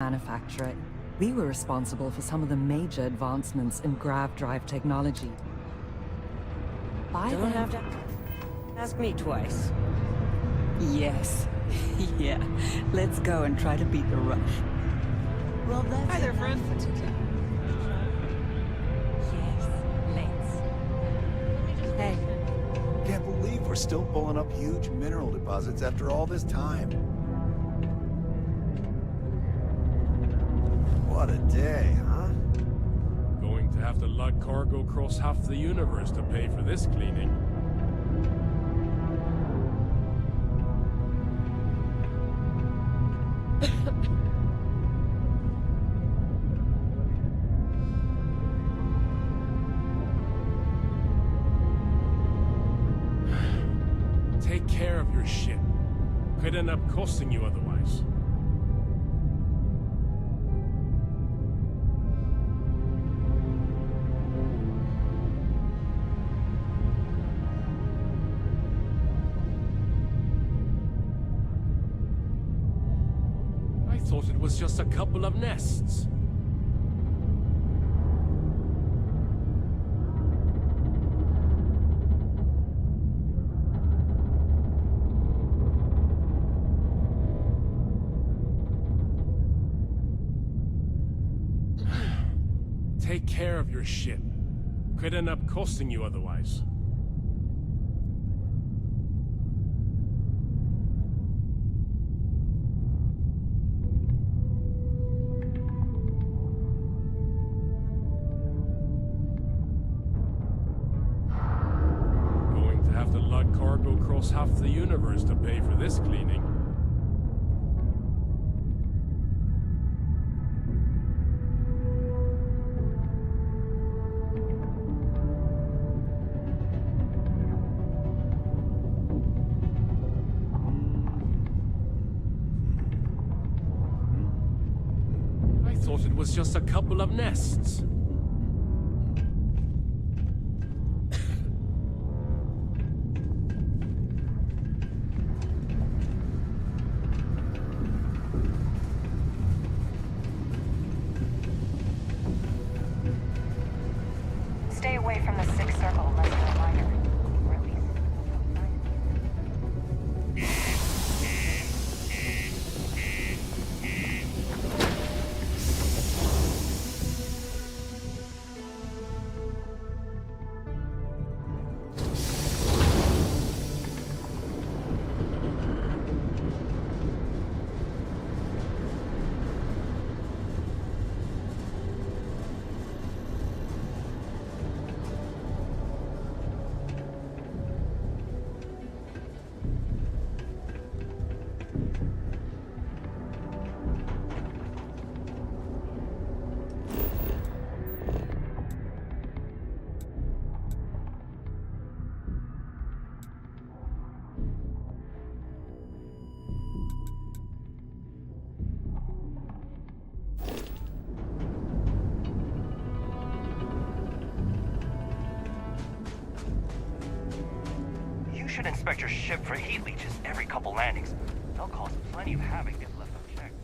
manufacture it. We were responsible for some of the major advancements in grav drive technology. Don't have to ask me twice. Yes. Yeah. Let's go and try to beat the rush. Well, that's Hi there, friend. for today. Yes, let's. Hey. Can't believe we're still pulling up huge mineral deposits after all this time. What a day, huh? Going to have to lug cargo across half the universe to pay for this cleaning. Take care of your ship. Could end up costing you otherwise. I thought it was just a couple of nests. Take care of your ship. Could end up costing you otherwise. Going to have to lug cargo across half the universe to pay for this cleaning. I thought it was just a couple of nests. Stay away from the sixth circle unless you're a minor. Or at least... You should inspect your ship for heat leeches every couple landings. They'll cause plenty of havoc if left unchecked.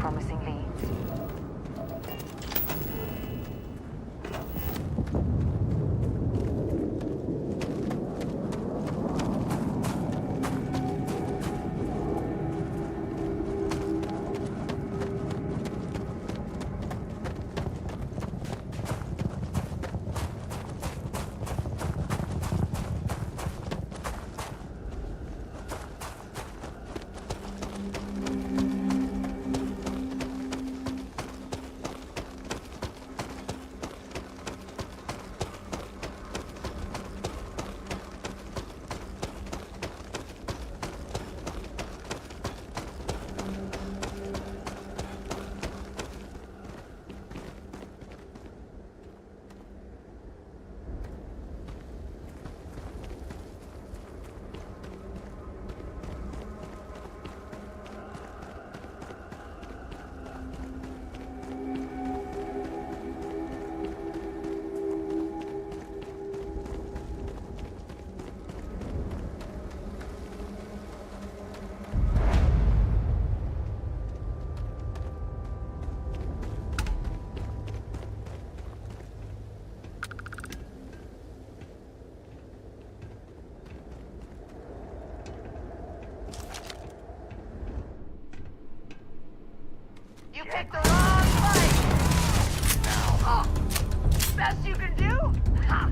promising leads. You picked the wrong fight! Oh, best you can do? Ha!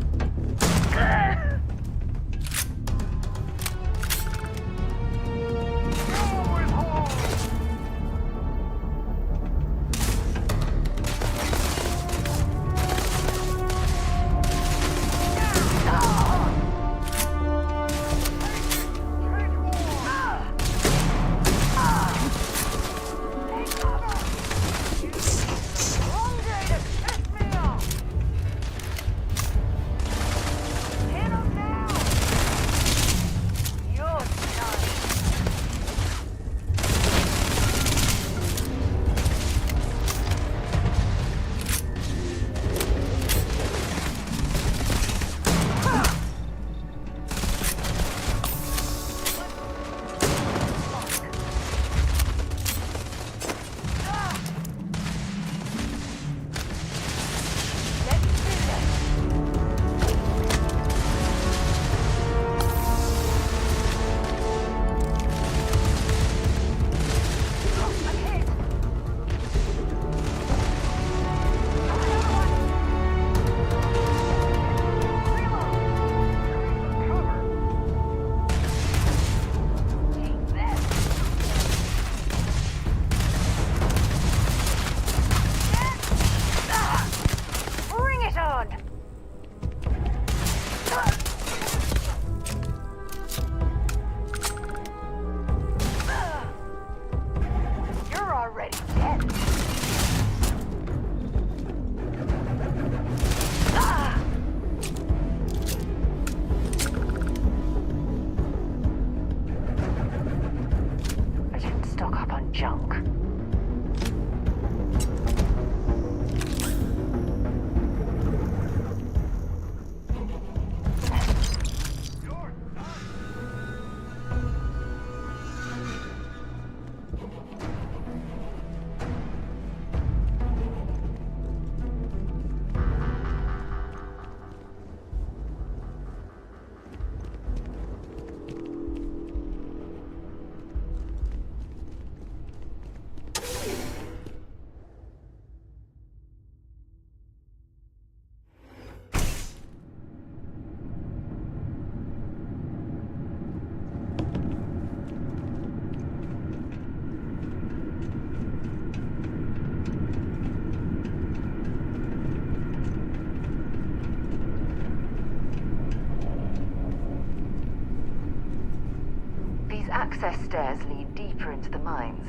Access stairs lead deeper into the mines.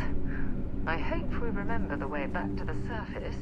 I hope we remember the way back to the surface.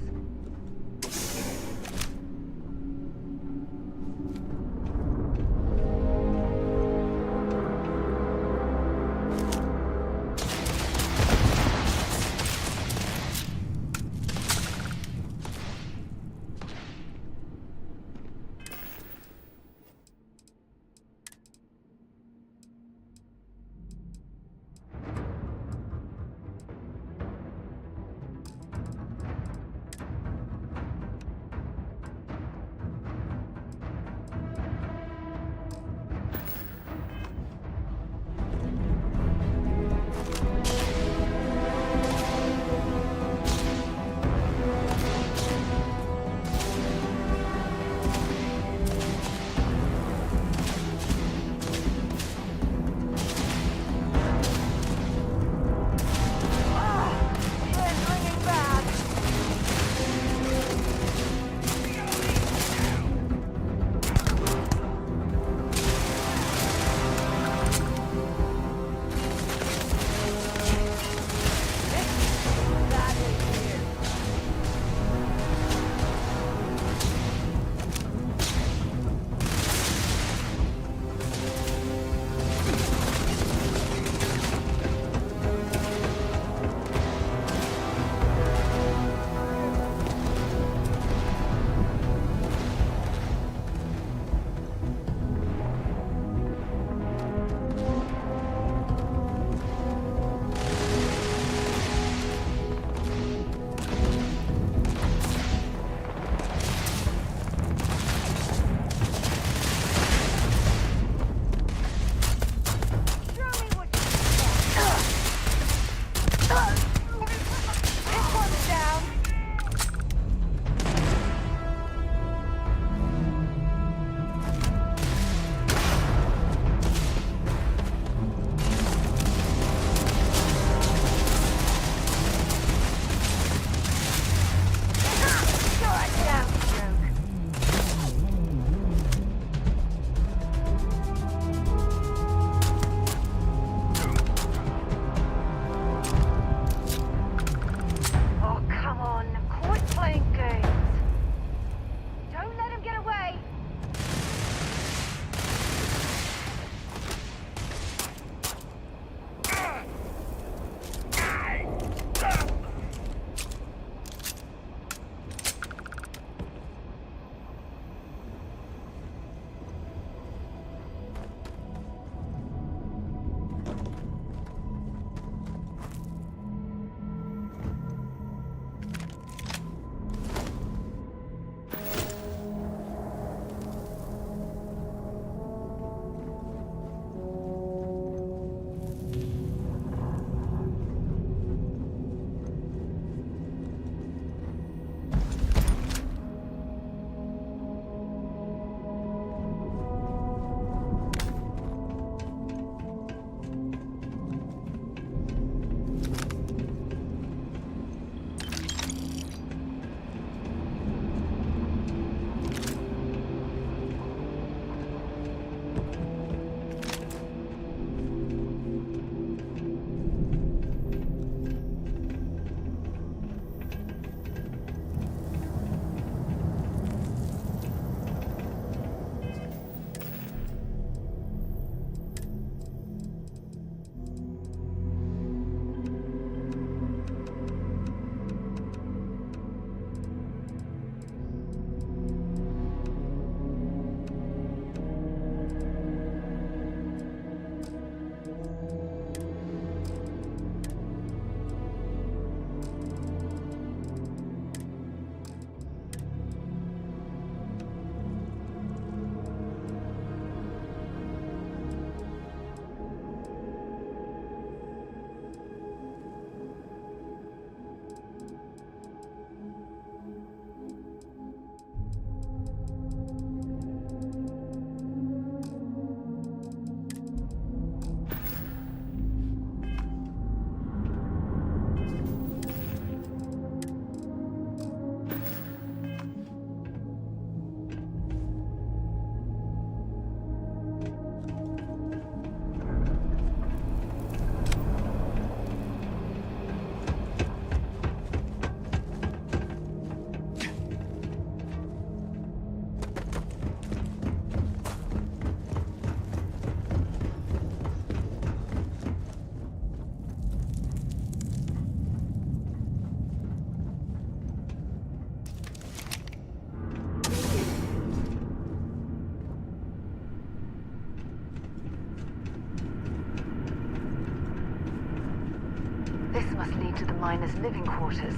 This must lead to the miners' living quarters.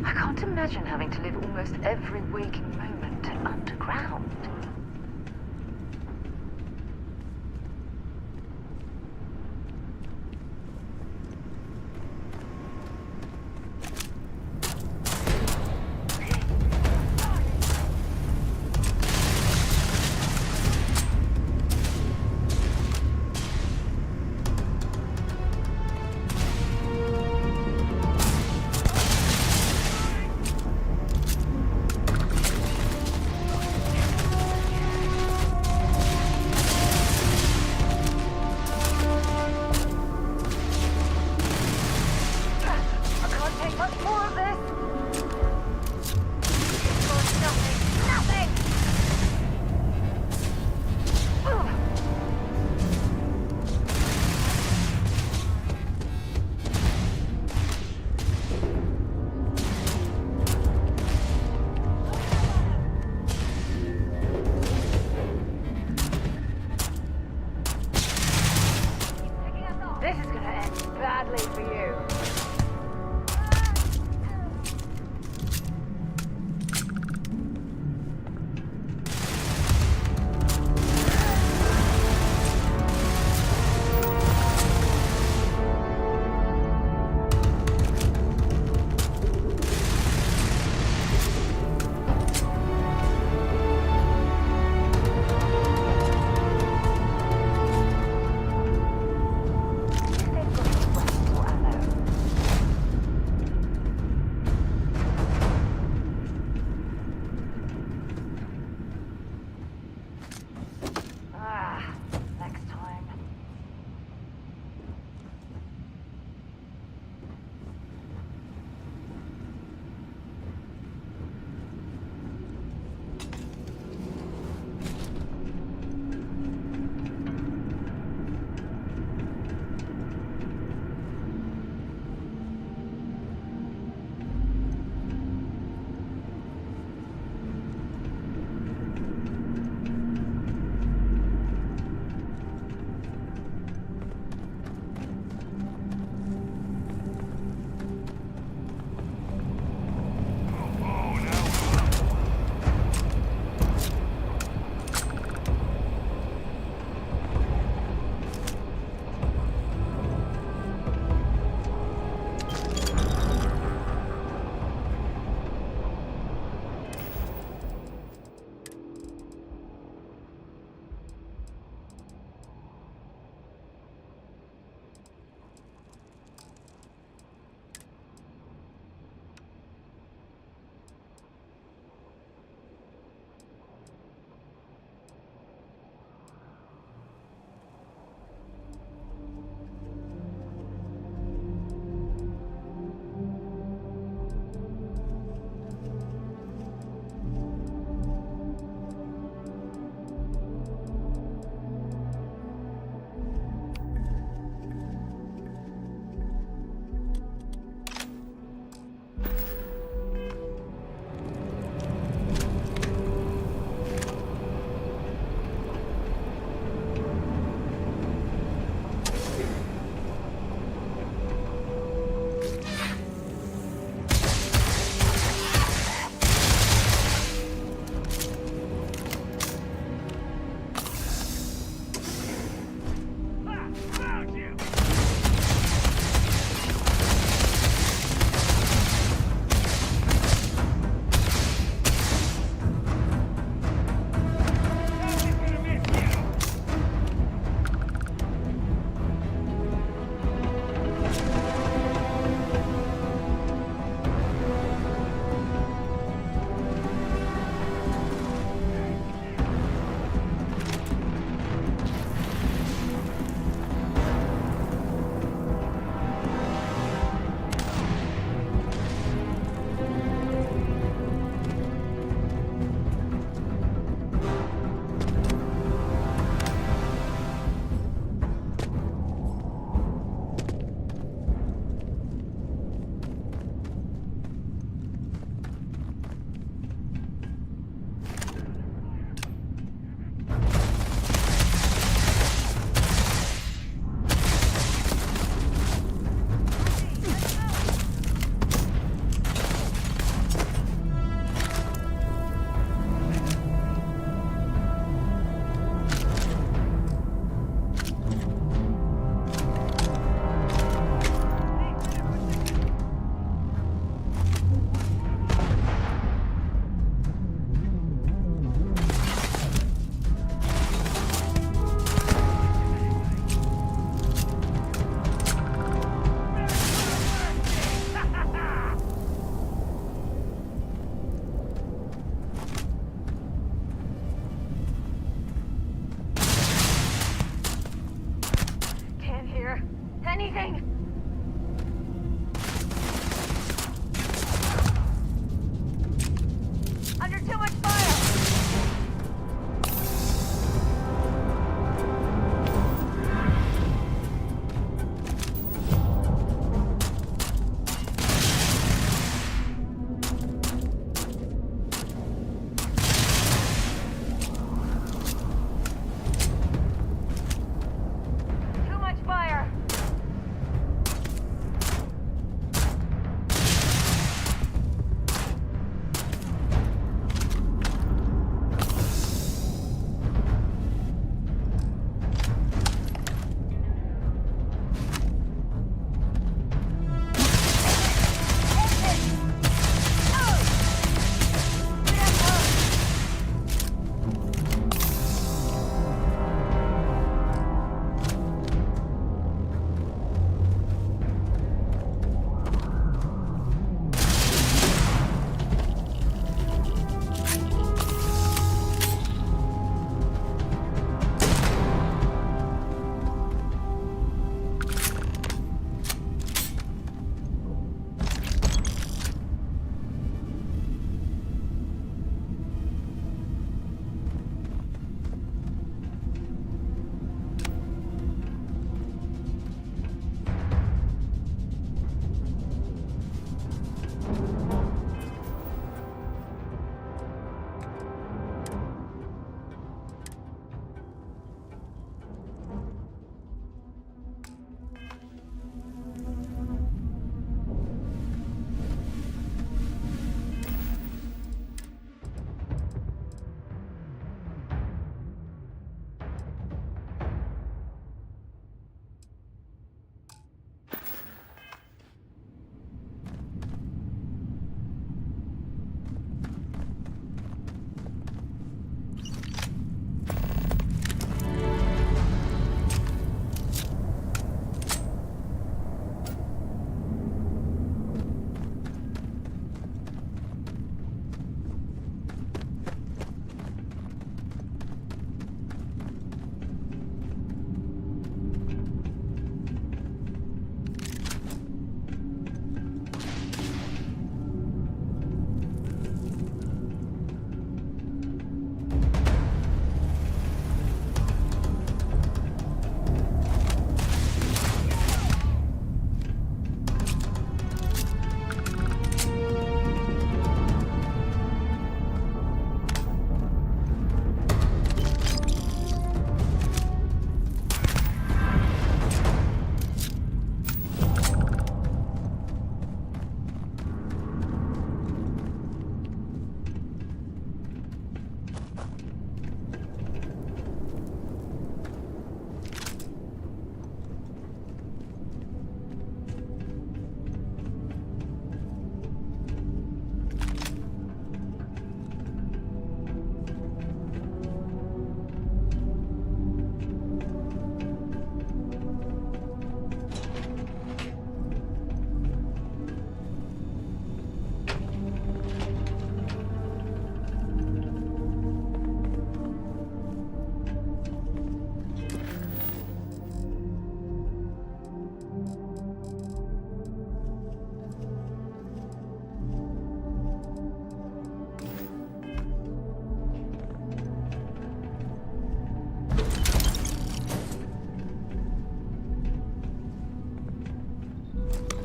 I can't imagine having to live almost every waking moment underground. I can't take much more of this. For nothing. Nothing! Ugh. This is gonna end badly for you. If they've got any weapons or ammo,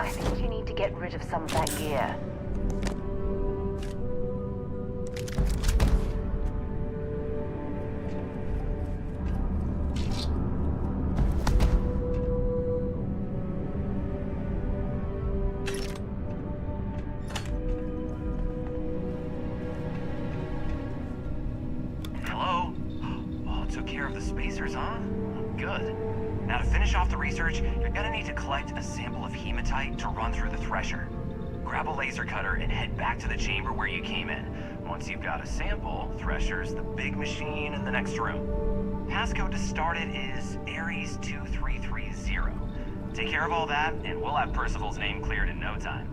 I think you need to get rid of some of that gear. Hello? Oh, took care of the spacers, huh? Good. Now to finish off the research, you're gonna need to collect a sample of hematite to run through the thresher. Grab a laser cutter and head back to the chamber where you came in. Once you've got a sample, Thresher's the big machine in the next room. Passcode to start it is Ares 2330. Take care of all that, and we'll have Percival's name cleared in no time.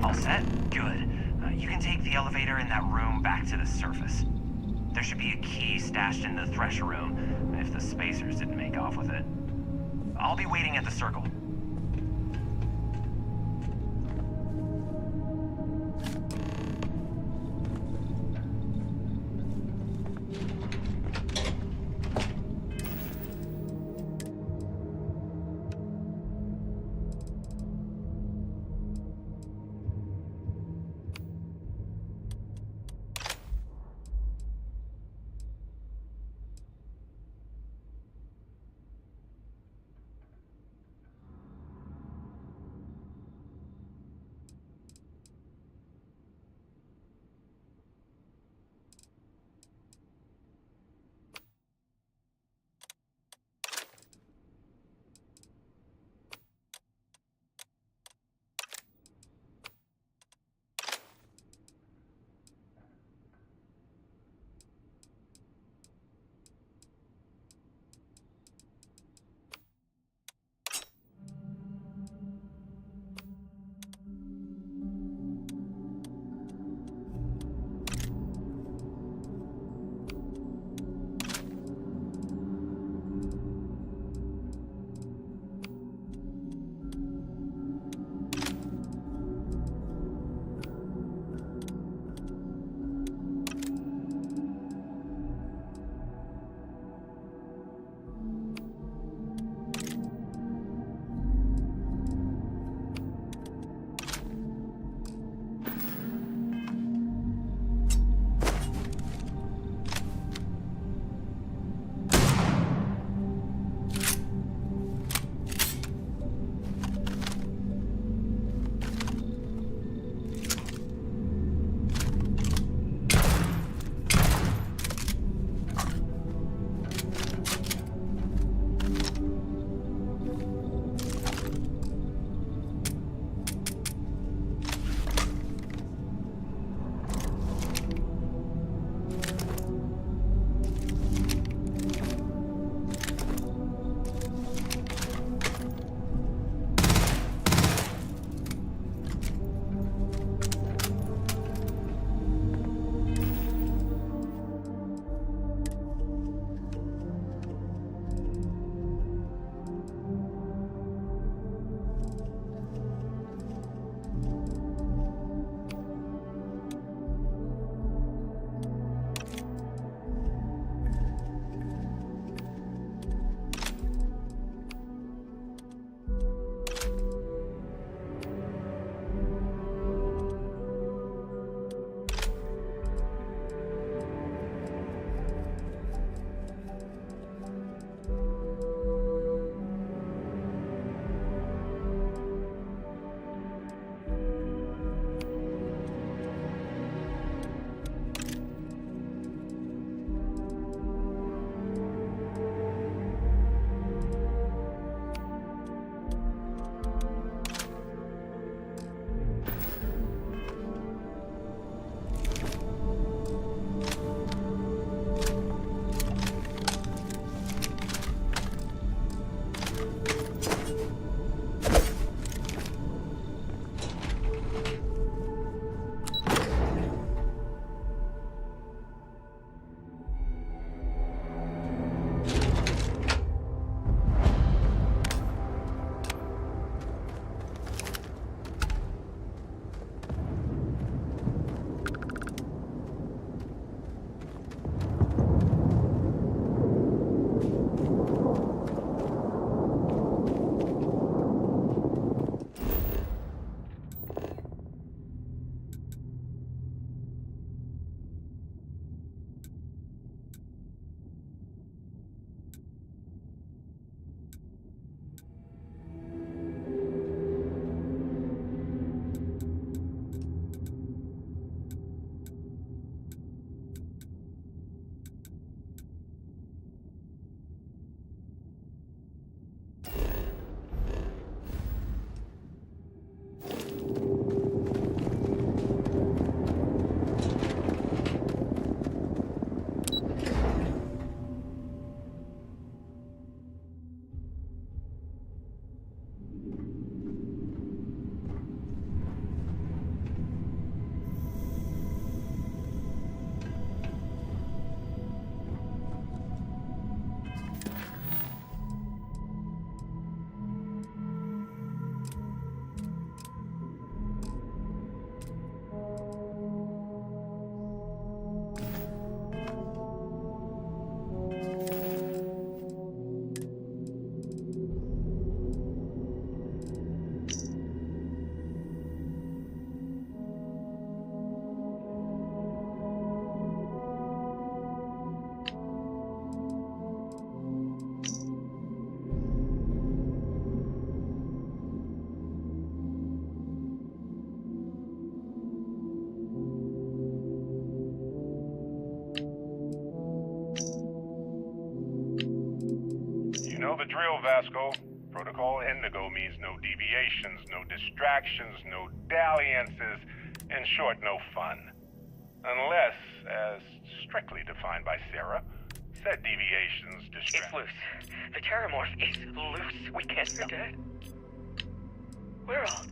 All set? Good. You can take the elevator in that room back to the surface. There should be a key stashed in the Thresher room, if the spacers didn't make off with it. I'll be waiting at the circle. drill, Vasco. Protocol Indigo means no deviations, no distractions, no dalliances, in short, no fun. Unless, as strictly defined by Sarah, said deviations distract... It's loose. The Terramorph is loose. We can't be dead. We're all...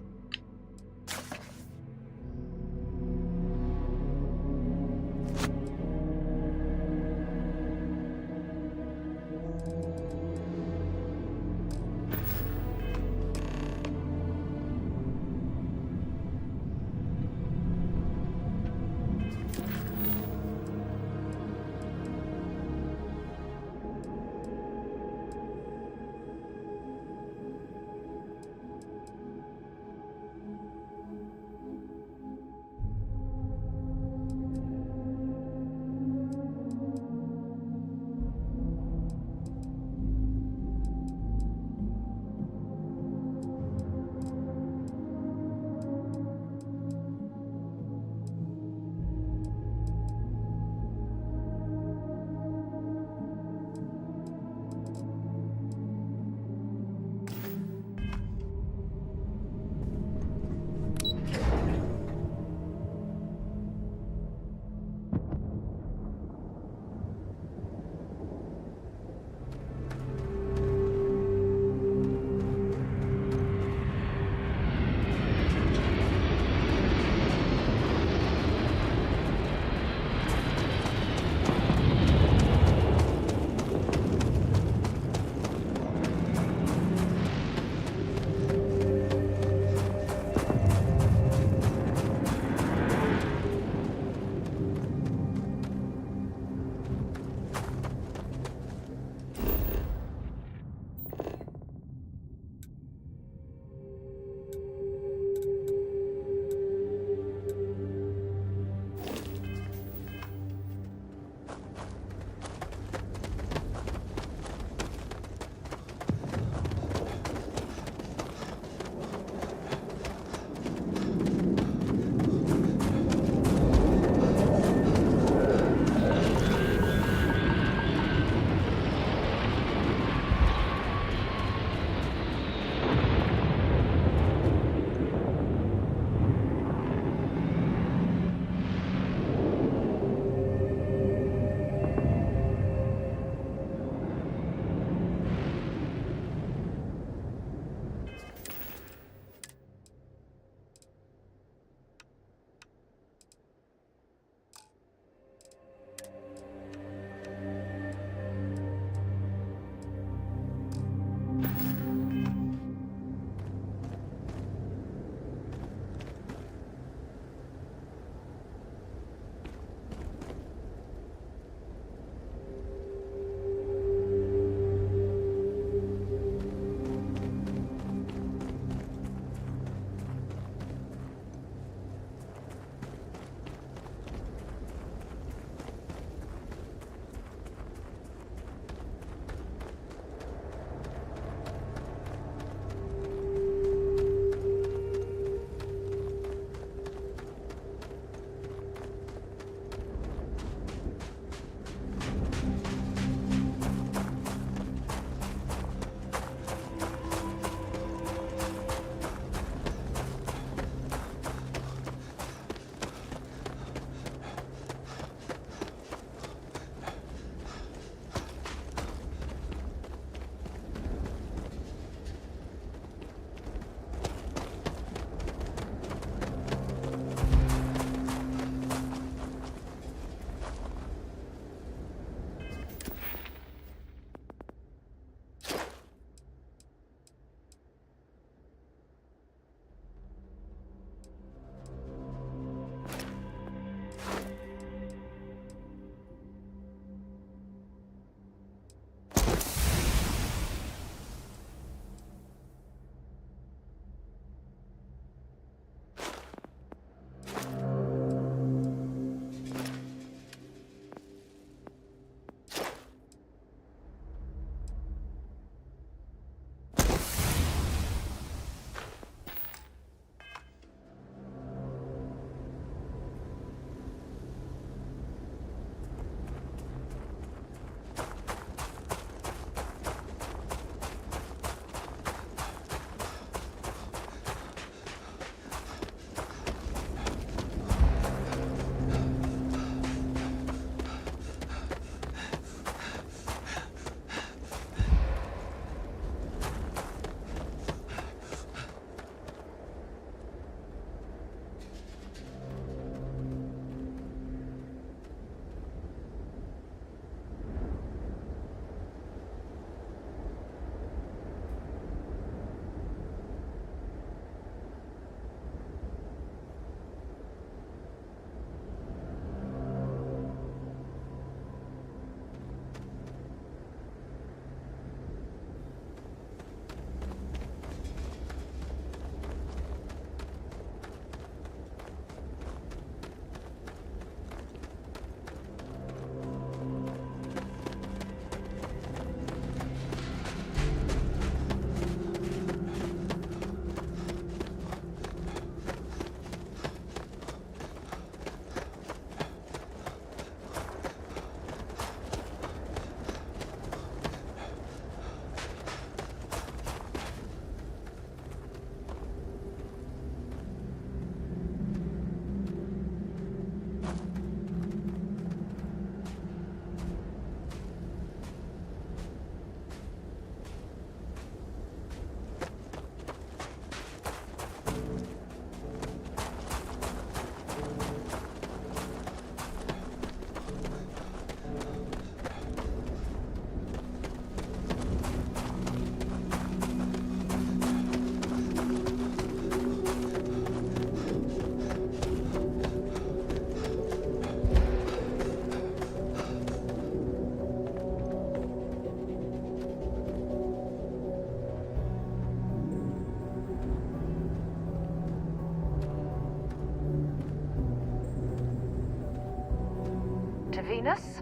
Venus?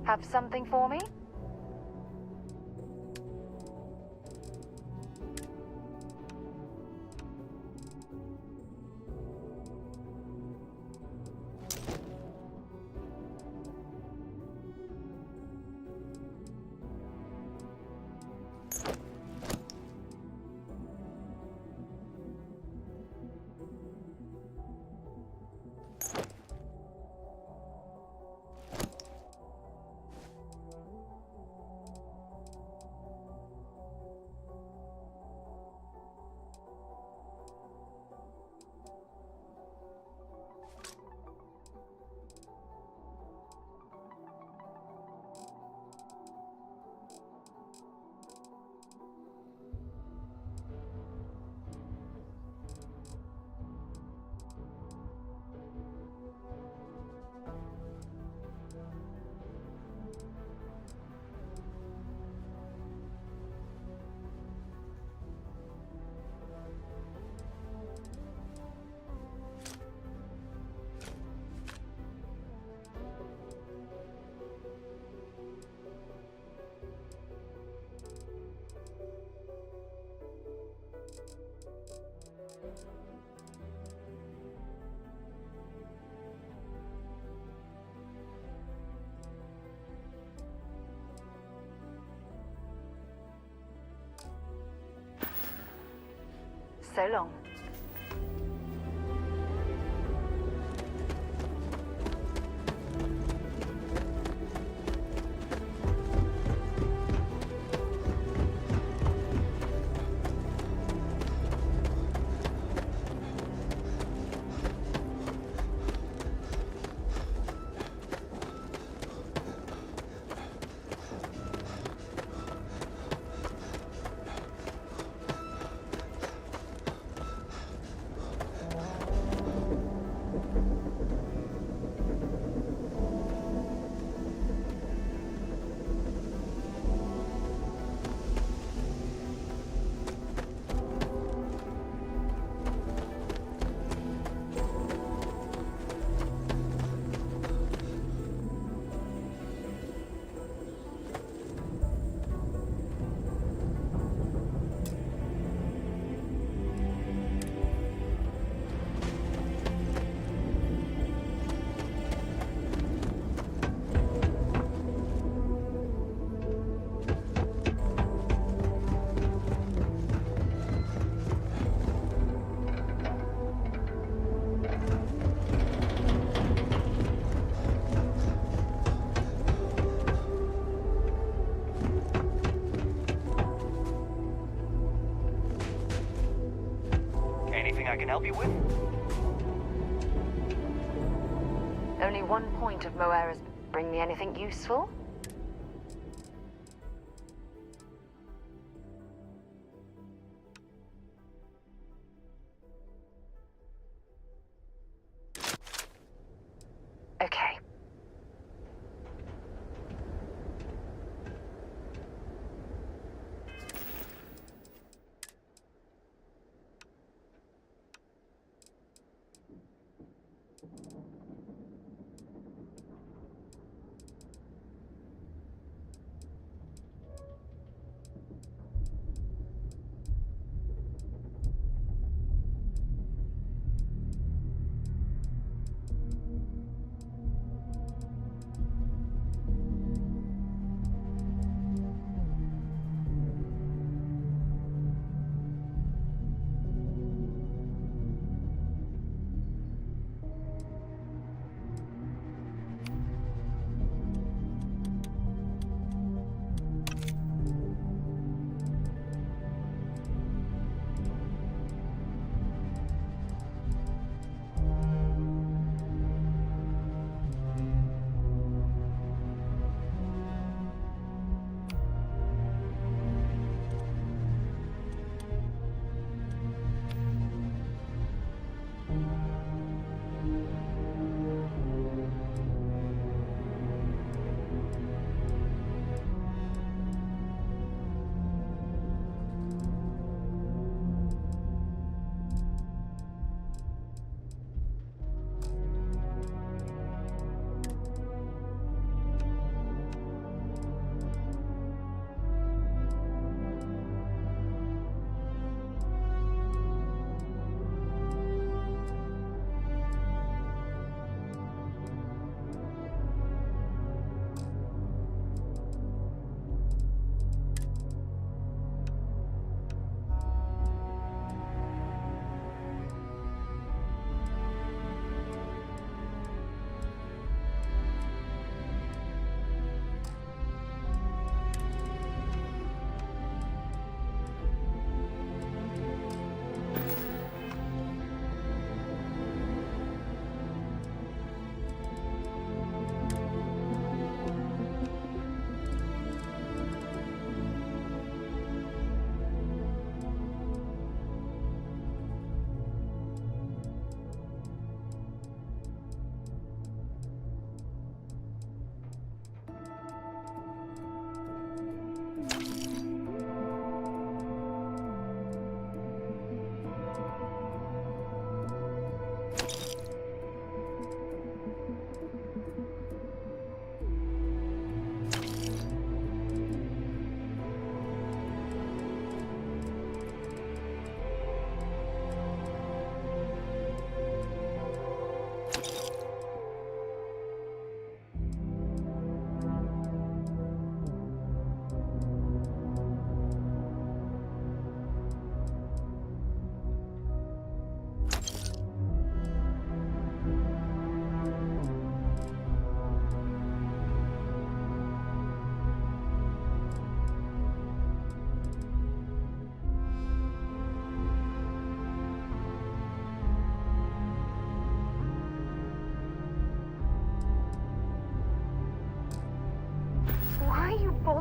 Have something for me? So long. Anything I can help you with? Only one point of Moera's. Bring me anything useful? Okay.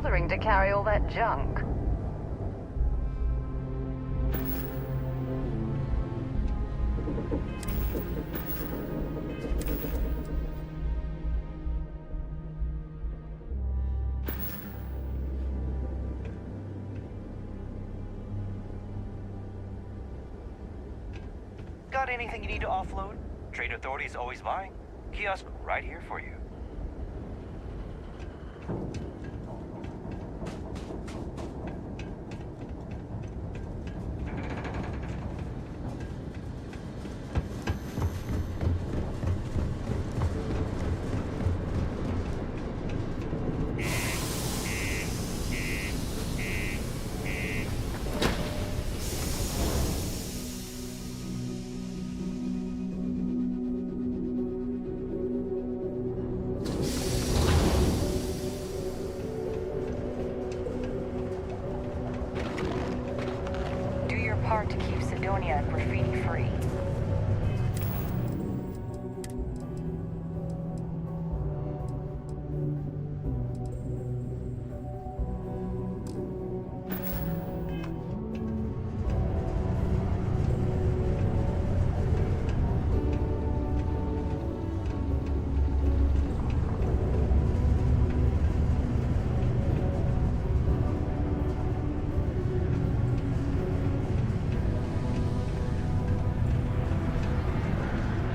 bothering to carry all that junk. Got anything you need to offload? Trade Authority's always buying. Kiosk right here for you. Do your part to keep Sidonia graffiti free.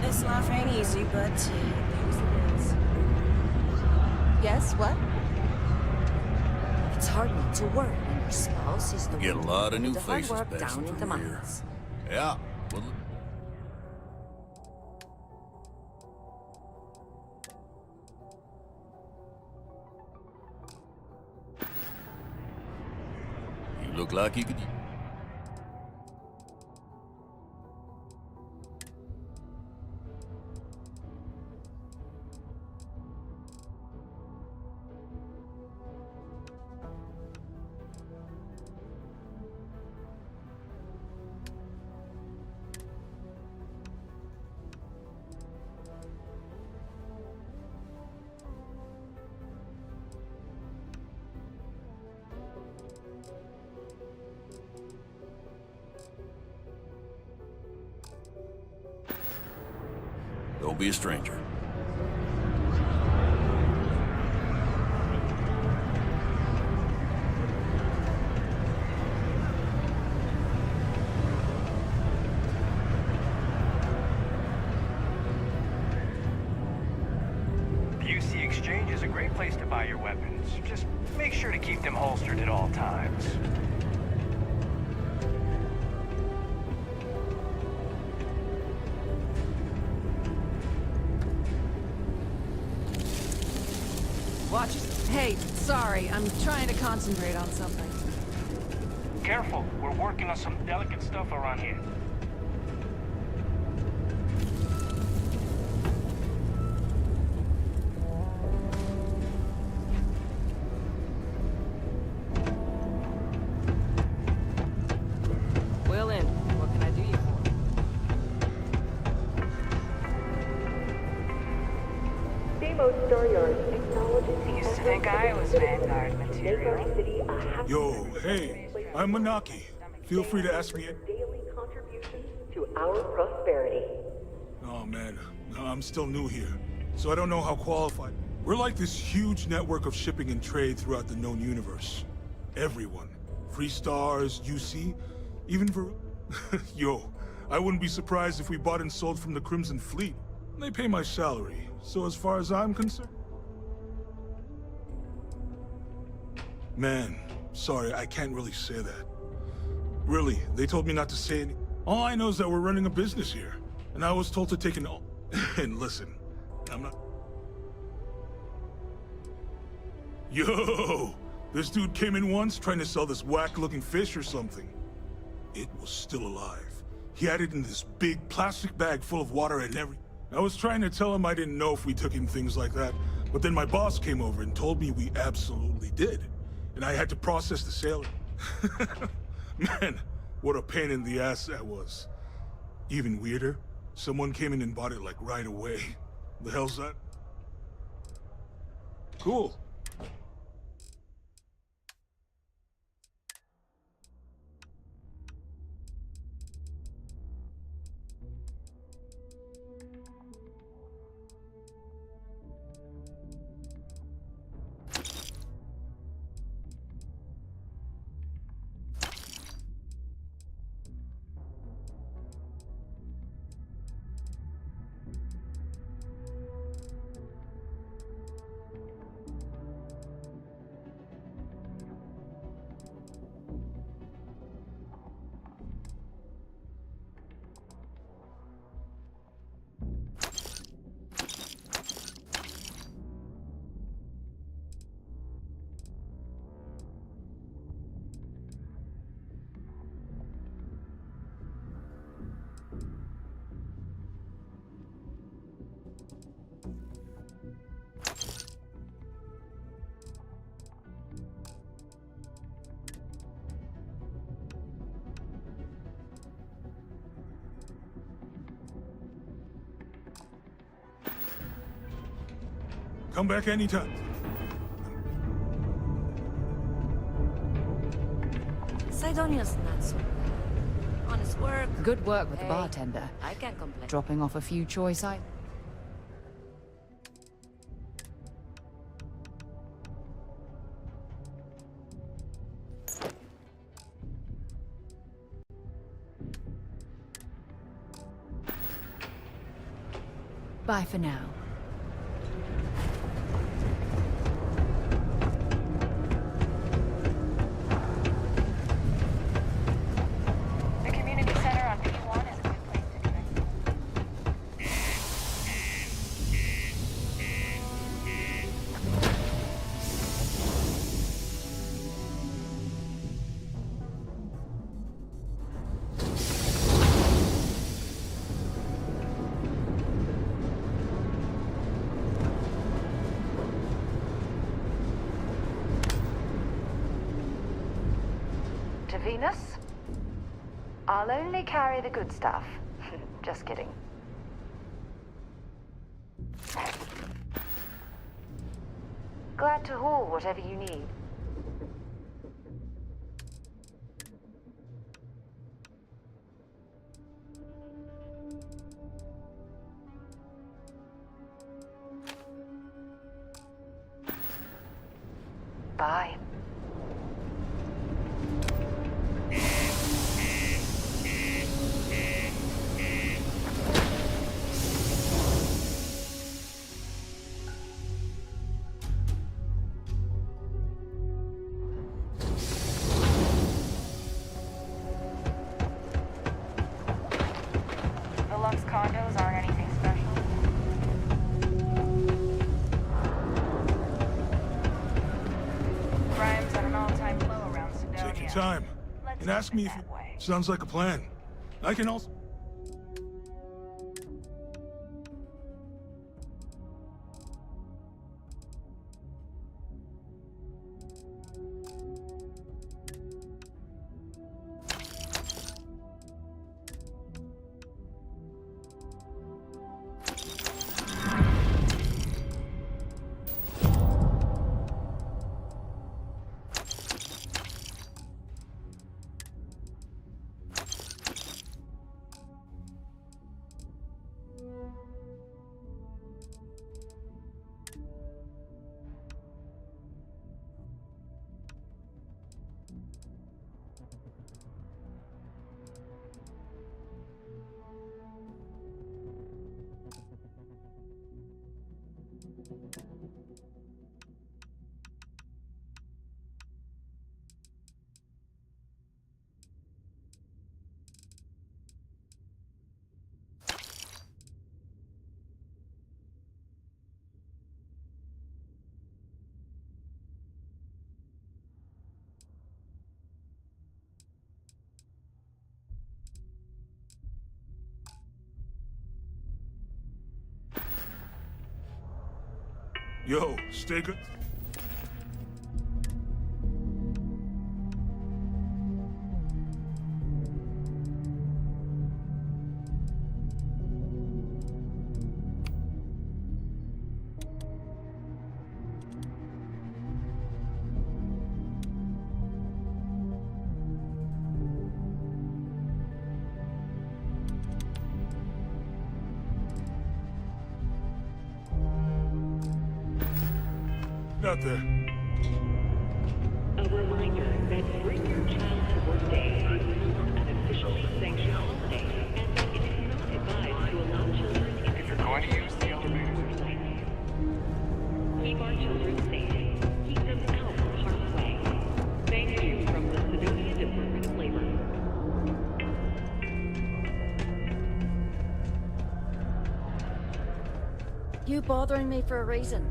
This life ain't easy, but it pays the bills. Yes, what? It's hard not to work when your spouse is the Get a one lot of doing new the hard faces work passing down in the through here. mines. Yeah. Well, you look like you could. Don't be a stranger. The UC Exchange is a great place to buy your weapons. Just make sure to keep them holstered at all times. Watch. Hey, sorry, I'm trying to concentrate on something. Careful, we're working on some delicate stuff around here. Will in. What can I do you for? Demo Staryard acknowledges Used to think I was Vanguard material. City a happy Yo, hey, I'm Manaki. Feel free to ask me. daily contribution to our prosperity. Oh man, no, I'm still new here, so I don't know how qualified. We're like this huge network of shipping and trade throughout the known universe. Everyone. Free Stars, UC, even for... Yo, I wouldn't be surprised if we bought and sold from the Crimson Fleet. They pay my salary, so as far as I'm concerned... Man, sorry, I can't really say that. Really, they told me not to say any... All I know is that we're running a business here, and I was told to take an... And listen, I'm not... Yo! This dude came in once trying to sell this whack-looking fish or something. It was still alive. He had it in this big plastic bag full of water and everything. I was trying to tell him I didn't know if we took in things like that, but then my boss came over and told me we absolutely did. And I had to process the sale. Man, what a pain in the ass that was. Even weirder, someone came in and bought it like right away. The hell's that? Cool. Come back anytime. Sidonia's not so bad. Honest work. Good work with the Hey, bartender. I can't complain. Dropping off a few choice items. Bye for now. The community center on P1 is a good place to connect. To Venus? I'll only carry the good stuff. Just kidding. Glad to haul whatever you need. Bye. The Lux condos aren't anything special. Crime's at an all-time low around Sidonia. Take your time. Let's And ask keep it me if that it way. sounds like a plan. I can also... Yo, stay good. Not there. A reminder that Bring Your Child to Work Day is not an officially sanctioned holiday, and that it is not advised to allow children in If you're going to use the elevator, Keep our children safe. Keep them out of harm's way. Thank you from the Sidonia Department of Labor. You bothering me for a reason.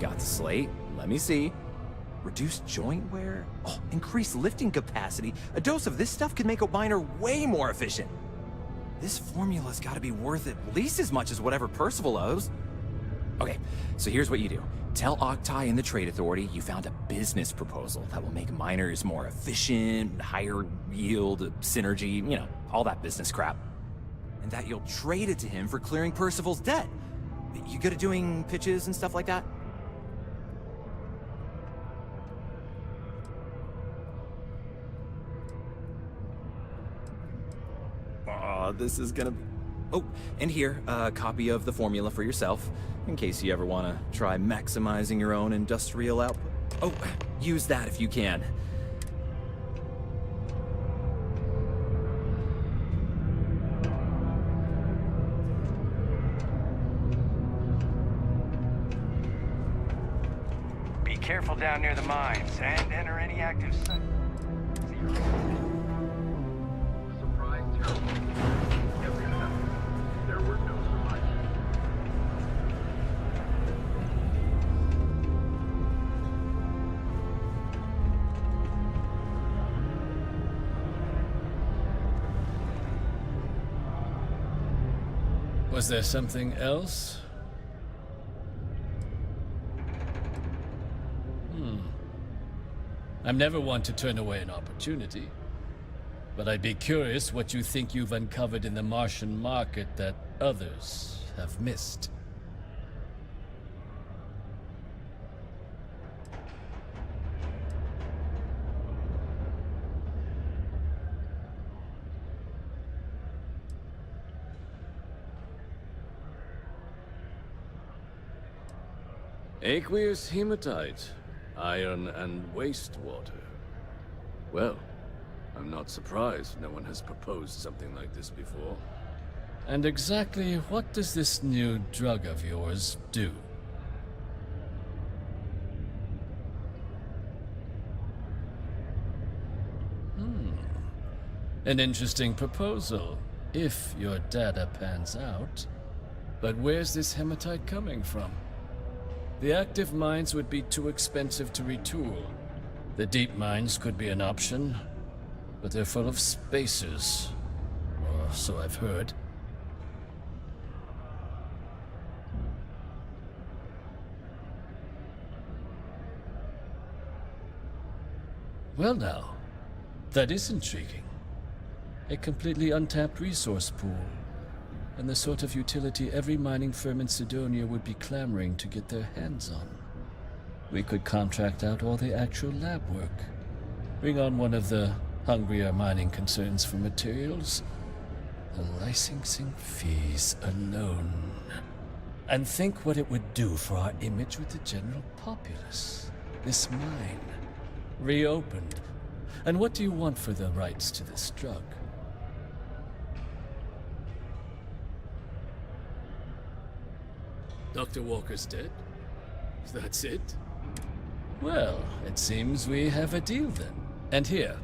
got the slate. Let me see. Reduced joint wear? Oh, increased lifting capacity. A dose of this stuff could make a miner way more efficient. This formula's gotta be worth at least as much as whatever Percival owes. Okay, so here's what you do. Tell Octai and the Trade Authority you found a business proposal that will make miners more efficient, higher yield, synergy, you know, all that business crap. And that you'll trade it to him for clearing Percival's debt. You good at doing pitches and stuff like that? Oh, this is gonna be... Oh, and here, a copy of the formula for yourself, in case you ever want to try maximizing your own industrial output. Oh, use that if you can. Be careful down near the mines, and enter any active site. Surprise terrible. Every time, there were no survivors. Was there something else? I'm never one to turn away an opportunity, but I'd be curious what you think you've uncovered in the Martian market that others have missed. Aqueous hematite, iron and wastewater. Well, I'm not surprised no one has proposed something like this before. And exactly what does this new drug of yours do? An interesting proposal, if your data pans out. But where's this hematite coming from? The active mines would be too expensive to retool. The deep mines could be an option, but they're full of spacers, or so I've heard. Well now, that is intriguing. A completely untapped resource pool, and the sort of utility every mining firm in Sidonia would be clamoring to get their hands on. We could contract out all the actual lab work, bring on one of the hungrier mining concerns for materials, the licensing fees alone. And think what it would do for our image with the general populace. This mine, reopened. And what do you want for the rights to this drug? Dr. Walker's dead? That's it? Well, it seems we have a deal then. And here,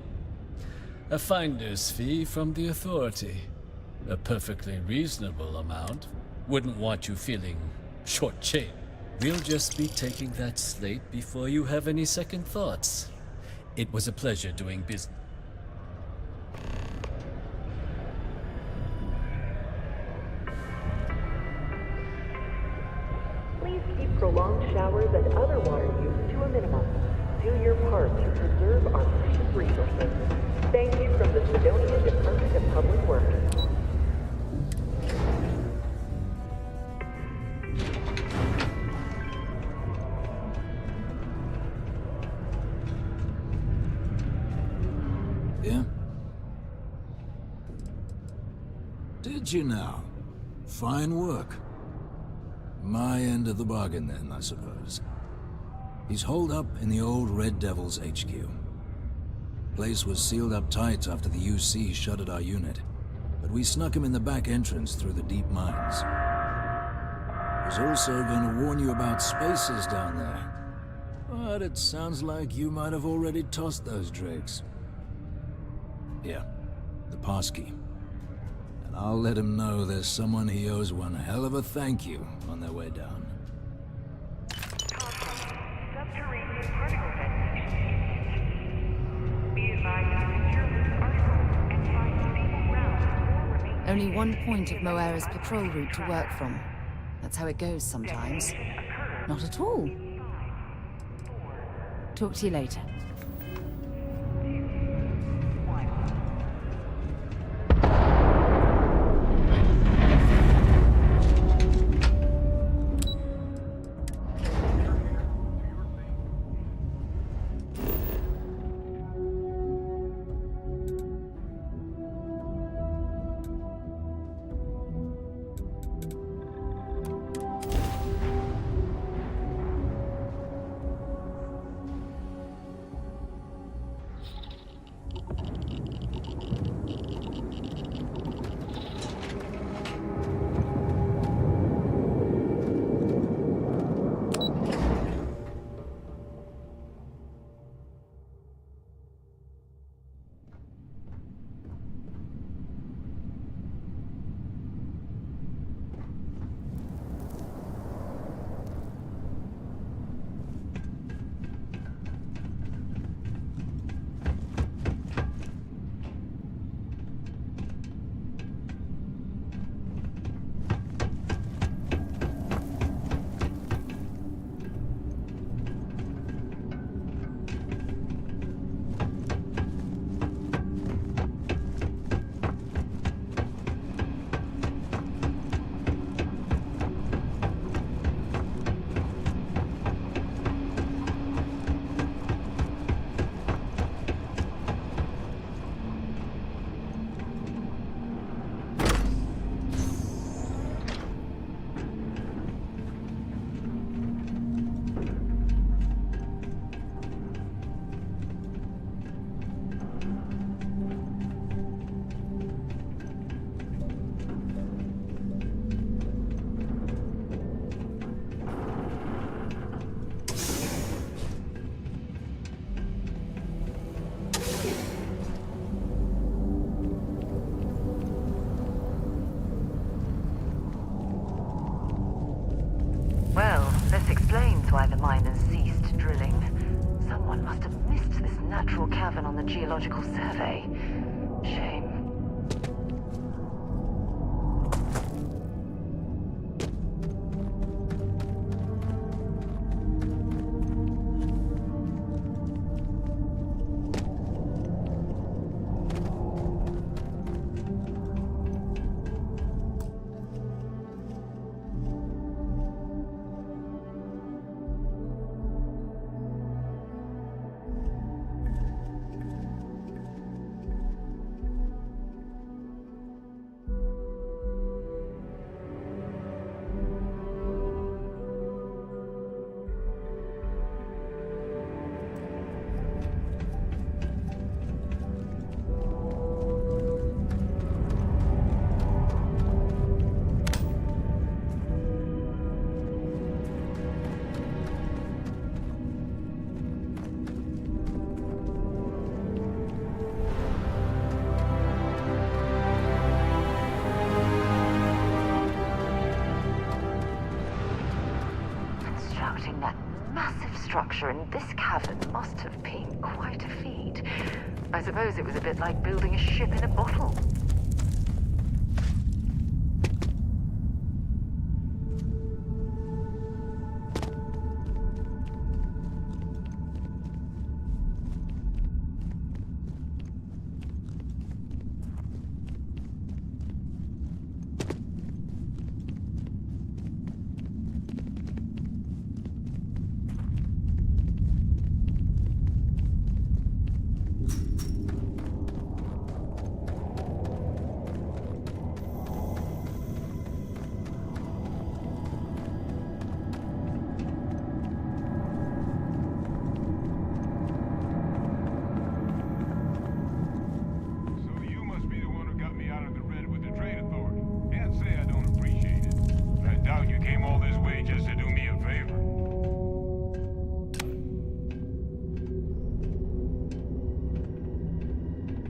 a finder's fee from the authority. A perfectly reasonable amount. Wouldn't want you feeling shortchanged. We'll just be taking that slate before you have any second thoughts. It was a pleasure doing business. Please keep prolonged showers and other water use to a minimum. Do your part to preserve our precious resources. Thank you from the Sidonia Department of Public Works. Yeah? Did you now? Fine work. My end of the bargain then, I suppose. He's holed up in the old Red Devil's HQ. Place was sealed up tight after the UC shuttered our unit, but we snuck him in the back entrance through the deep mines. Was also going to warn you about spacers down there, but it sounds like you might have already tossed those drakes. Yeah, the passkey. And I'll let him know there's someone he owes one hell of a thank you on their way down. Contact only one point of Moera's patrol route to work from. That's how it goes sometimes. Not at all. Talk to you later. Well, this explains why the miners ceased drilling. Someone must have missed this natural cavern on the geological survey. Shame. Constructing that massive structure in this cavern must have been quite a feat. I suppose it was a bit like building a ship in a bottle.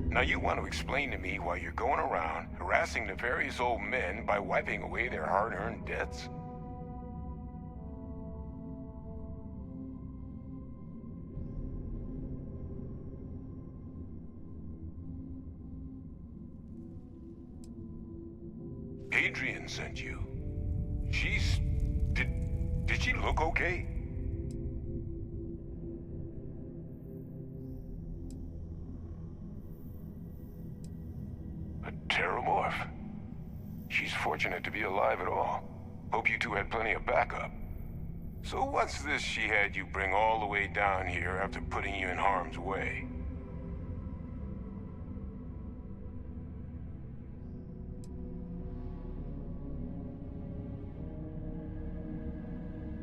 Now you want to explain to me why you're going around harassing the various old men by wiping away their hard-earned debts? Adrian sent you. She's... Did she look okay? A Terramorph? She's fortunate to be alive at all. Hope you two had plenty of backup. So what's this she had you bring all the way down here after putting you in harm's way?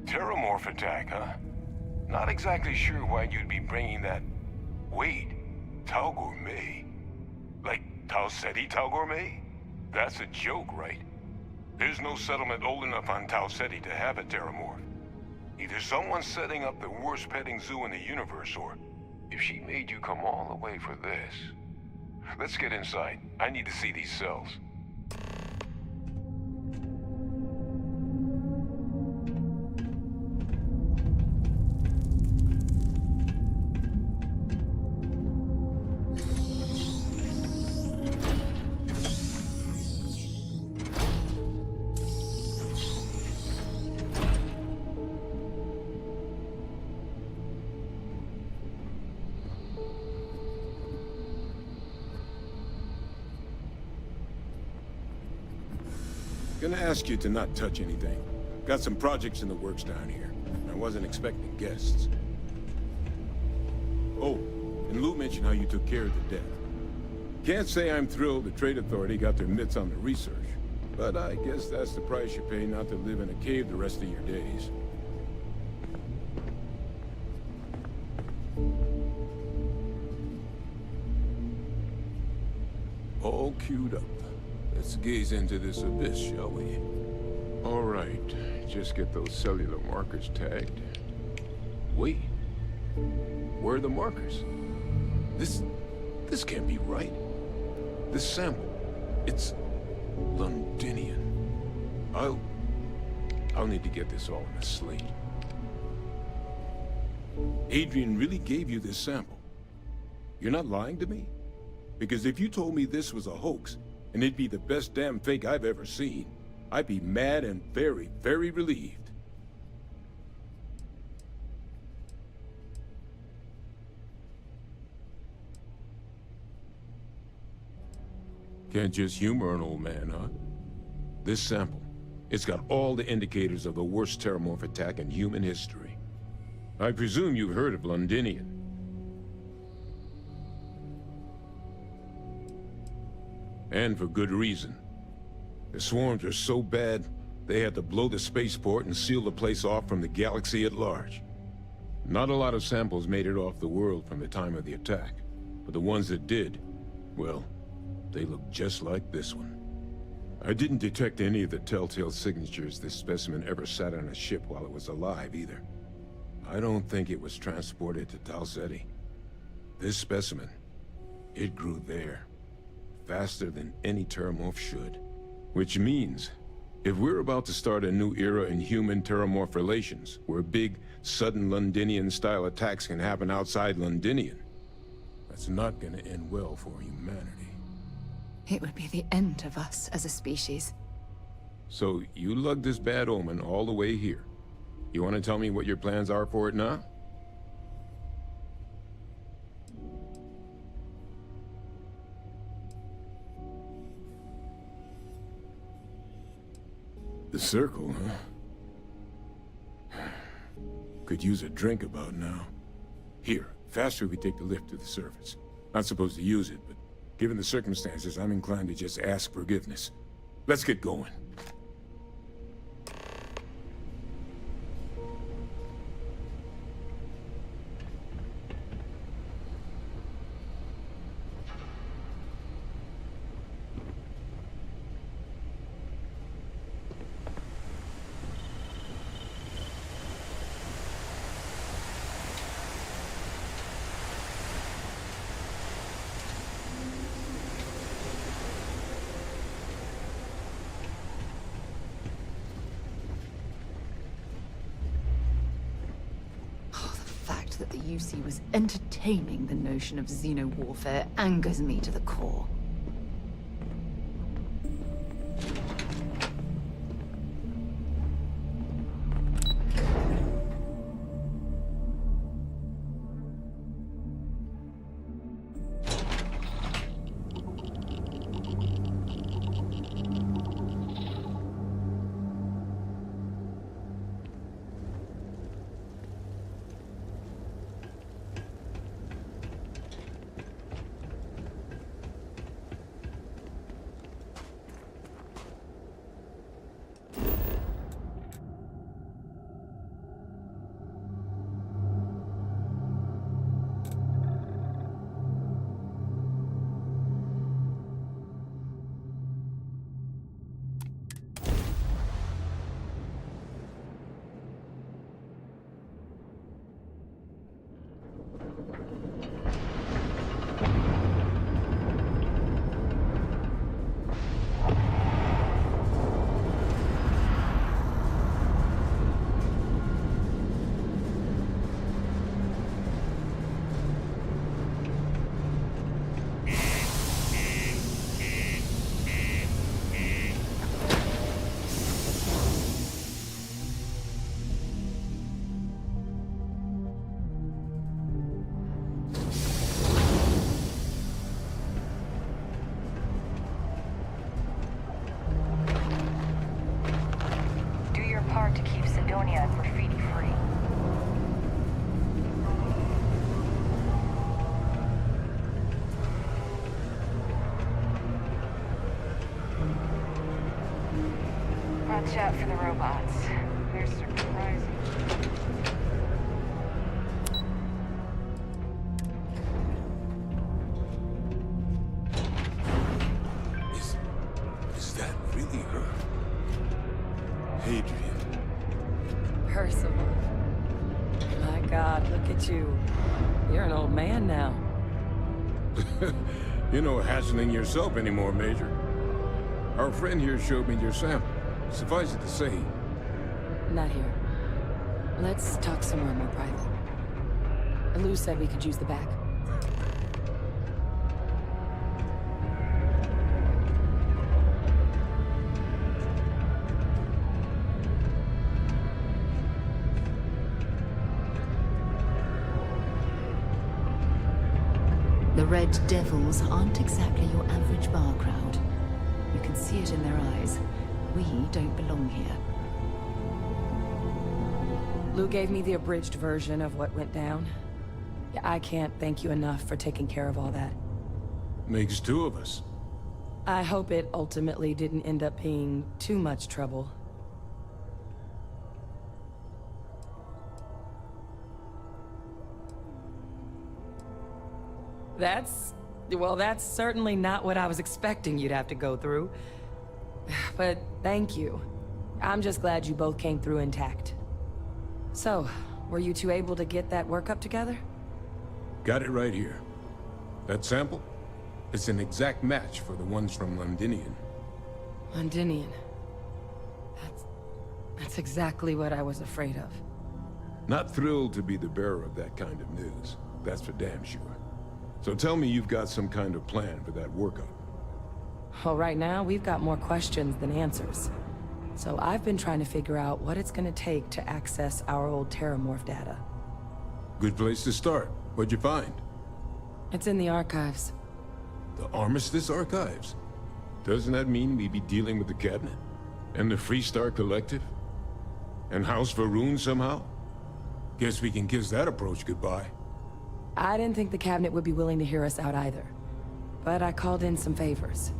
Terramorph attack, huh? Not exactly sure why you'd be bringing that... Wait, Tau Gourmet? Like Tau Ceti Tau Gourmet? That's a joke, right? There's no settlement old enough on Tau Ceti to have a Terramorph. Either someone's setting up the worst petting zoo in the universe, or if she made you come all the way for this. Let's get inside. I need to see these cells. Gonna ask you to not touch anything. Got some projects in the works down here. I wasn't expecting guests. Oh, and Lou mentioned how you took care of the dead. Can't say I'm thrilled the Trade Authority got their mitts on the research, but I guess that's the price you pay not to live in a cave the rest of your days. All queued up. Let's gaze into this abyss, shall we? All right, just get those cellular markers tagged. Wait. Where are the markers? This can't be right. This sample, it's Londinian. I'll need to get this all in a slate. Adrian really gave you this sample. You're not lying to me? Because if you told me this was a hoax, and it'd be the best damn fake I've ever seen, I'd be mad and very, very relieved. Can't just humor an old man, huh? This sample, it's got all the indicators of the worst Terramorph attack in human history. I presume you've heard of Londinian. And for good reason. The swarms are so bad, they had to blow the spaceport and seal the place off from the galaxy at large. Not a lot of samples made it off the world from the time of the attack, but the ones that did, well, they look just like this one. I didn't detect any of the telltale signatures this specimen ever sat on a ship while it was alive, either. I don't think it was transported to Tau Ceti. This specimen, it grew there. Faster than any Terramorph should. Which means, if we're about to start a new era in human-Terramorph relations, where big, sudden Londinian-style attacks can happen outside Londinian, that's not gonna end well for humanity. It would be the end of us as a species. So, you lugged this bad omen all the way here. You want to tell me what your plans are for it now? The circle, huh? Could use a drink about now. Here, faster we take the lift to the surface. Not supposed to use it, but given the circumstances, I'm inclined to just ask forgiveness. Let's get going. That the UC was entertaining the notion of xeno-warfare angers me to the core. Watch out for the robots. They're surprising. Is that really her? Adrian. Percival. My God, look at you. You're an old man now. You're no hassling yourself anymore, Major. Our friend here showed me your sample. Suffice it to say... Not here. Let's talk somewhere more private. Lou said we could use the back. The Red Devils aren't exactly your average bar crowd. You can see it in their eyes. We don't belong here. Lou gave me the abridged version of what went down. I can't thank you enough for taking care of all that. Makes two of us. I hope it ultimately didn't end up being too much trouble. Well, that's certainly not what I was expecting you'd have to go through. But thank you. I'm just glad you both came through intact. So, were you two able to get that workup together? Got it right here. That sample? It's an exact match for the ones from Londinian. Londinian. That's exactly what I was afraid of. Not thrilled to be the bearer of that kind of news. That's for damn sure. So tell me you've got some kind of plan for that workup. Well, right now, we've got more questions than answers. So I've been trying to figure out what it's gonna take to access our old Terramorph data. Good place to start. What'd you find? It's in the archives. The Armistice Archives? Doesn't that mean we'd be dealing with the Cabinet? And the Freestar Collective? And House Varun somehow? Guess we can kiss that approach goodbye. I didn't think the Cabinet would be willing to hear us out either. But I called in some favors.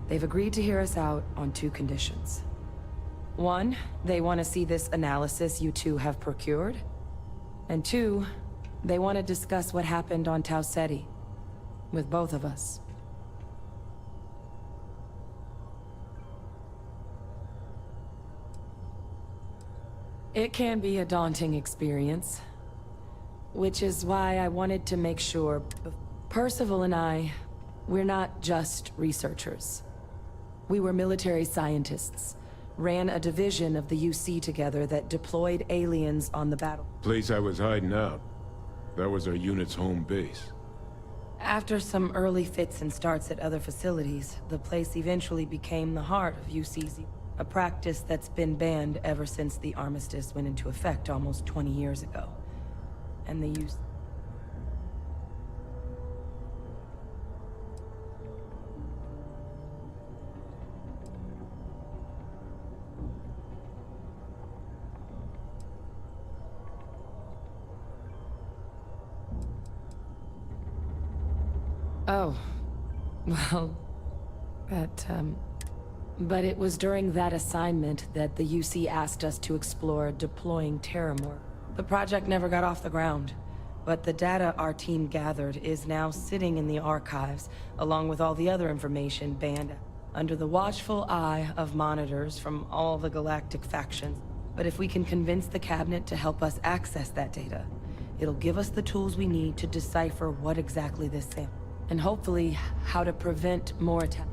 They've agreed to hear us out on two conditions. One, they want to see this analysis you two have procured. And two, they want to discuss what happened on Tau Ceti. With both of us. It can be a daunting experience. Which is why I wanted to make sure... Percival and I, we're not just researchers. We were military scientists. Ran a division of the UC together that deployed aliens on the battle. Place I was hiding out. That was our unit's home base. After some early fits and starts at other facilities, the place eventually became the heart of UCZ. A practice that's been banned ever since the armistice went into effect almost 20 years ago. And the use... Oh. Well... But it was during that assignment that the UC asked us to explore deploying Terramorph. The project never got off the ground, but the data our team gathered is now sitting in the archives, along with all the other information banned under the watchful eye of monitors from all the galactic factions. But if we can convince the Cabinet to help us access that data, it'll give us the tools we need to decipher what exactly this is, and hopefully how to prevent more attacks.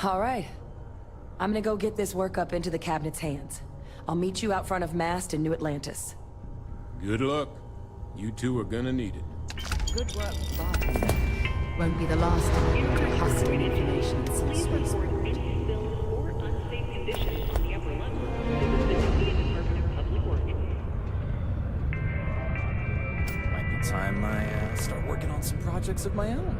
All right. I'm gonna go get this workup into the Cabinet's hands. I'll meet you out front of Mast in New Atlantis. Good luck. You two are gonna need it. Good work, Bob. Won't be the last time you can hustle information in some space. Or unsafe conditions on the upper level. This is the Department of Public Works. Might be time I start working on some projects of my own.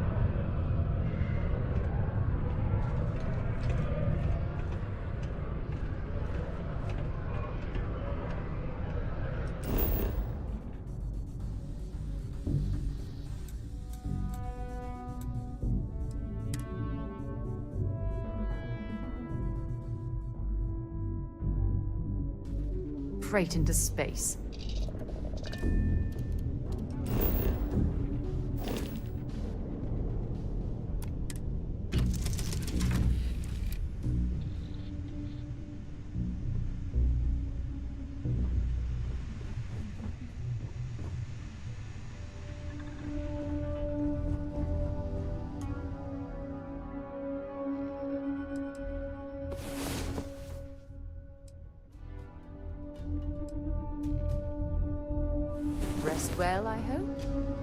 straight into space. Rest well, I hope?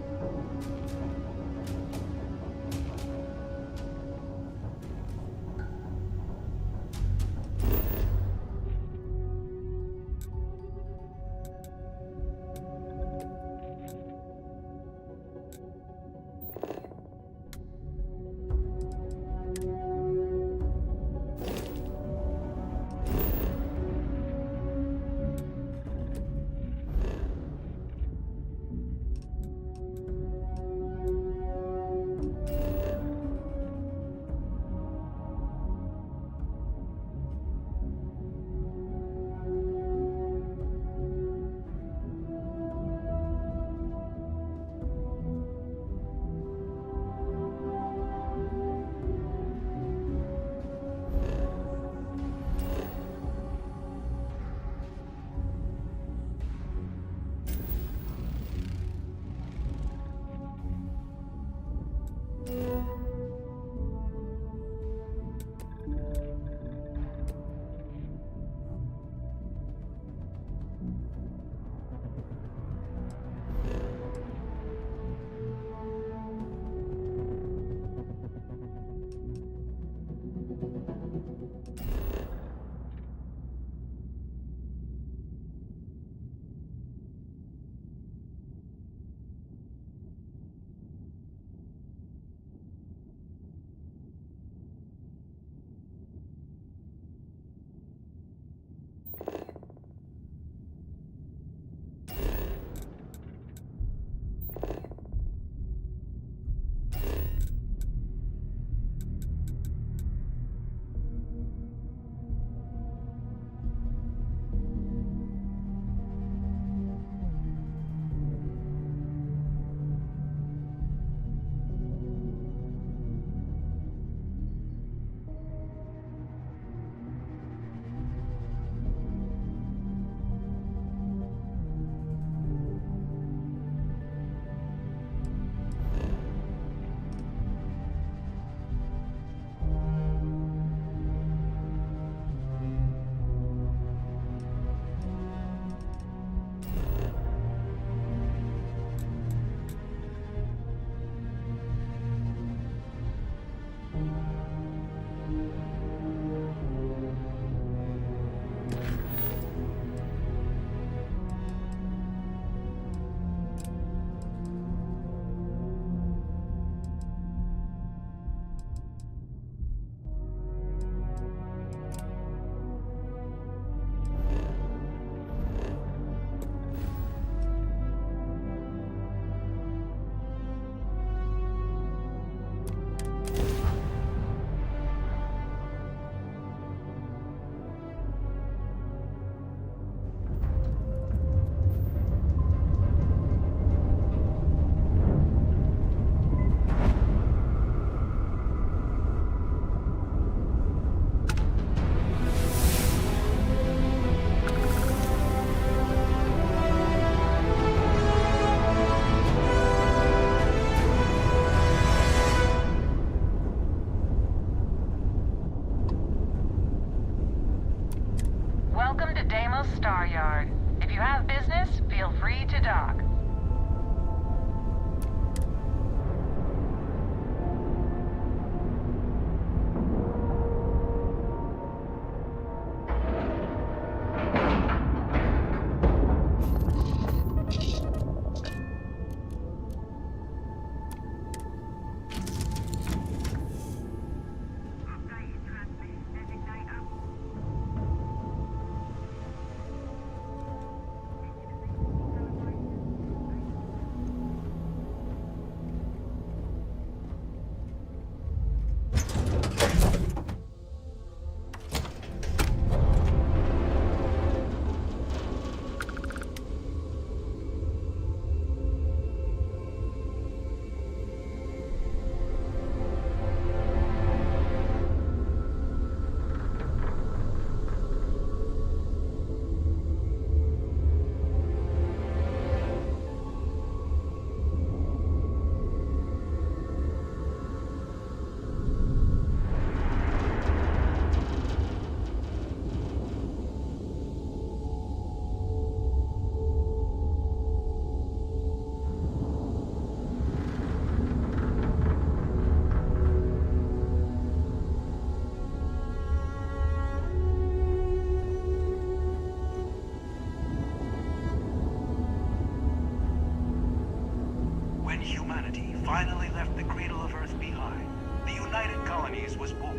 humanity finally left the cradle of Earth behind, the United Colonies was born.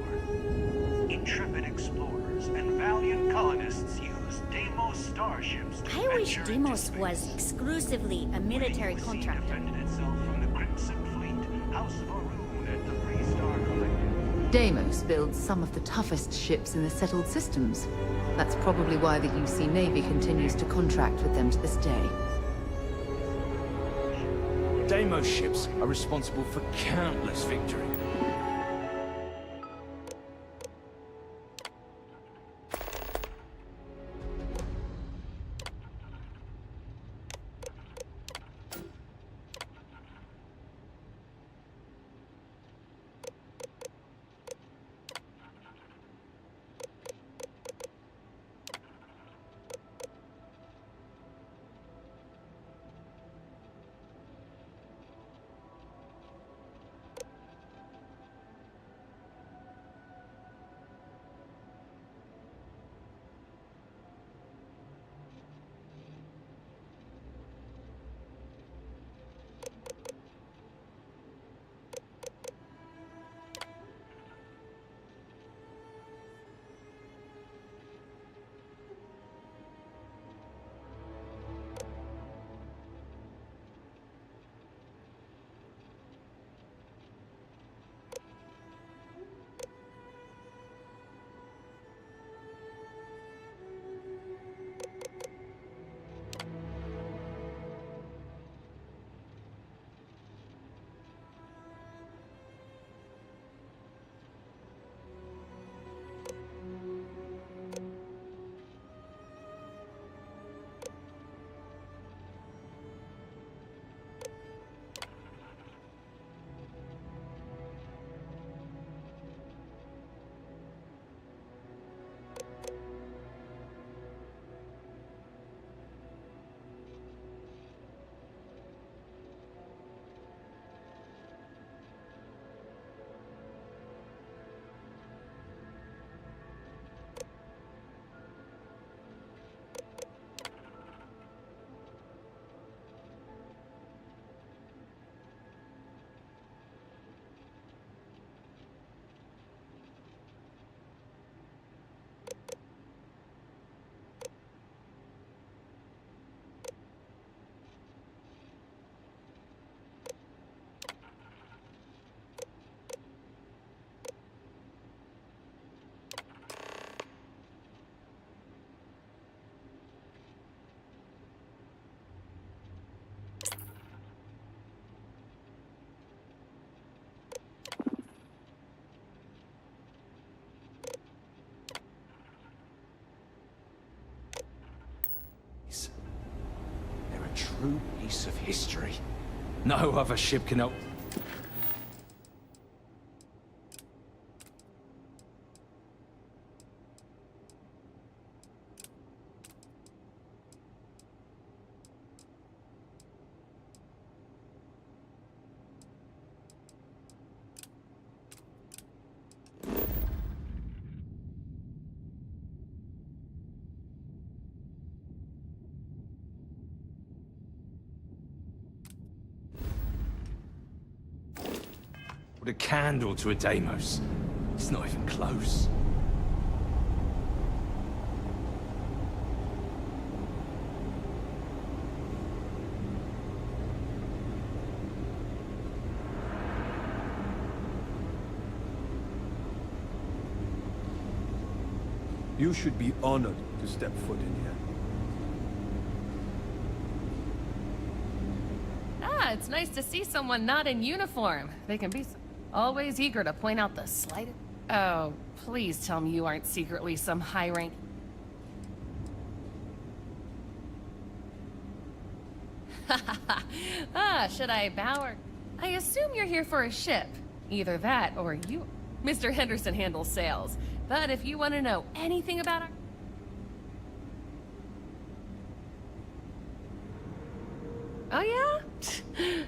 Intrepid explorers and valiant colonists used Deimos starships to I wish venture Deimos into was space. exclusively a military contractor. Defended itself from the Crimson Fleet, House of Arun at the Three-Star Collective. Deimos builds some of the toughest ships in the settled systems. That's probably why the UC Navy continues to contract with them to this day. Deimos ships are responsible for countless victories. They're a true piece of history. No other ship can help. With a candle to a Deimos. It's not even close. You should be honored to step foot in here. Ah, it's nice to see someone not in uniform. They can be always eager to point out the slightest... Oh, please tell me you aren't secretly some high rank... Ah, should I bow or... I assume you're here for a ship. Either that or you... Mr. Henderson handles sales. But if you want to know anything about our... Oh yeah?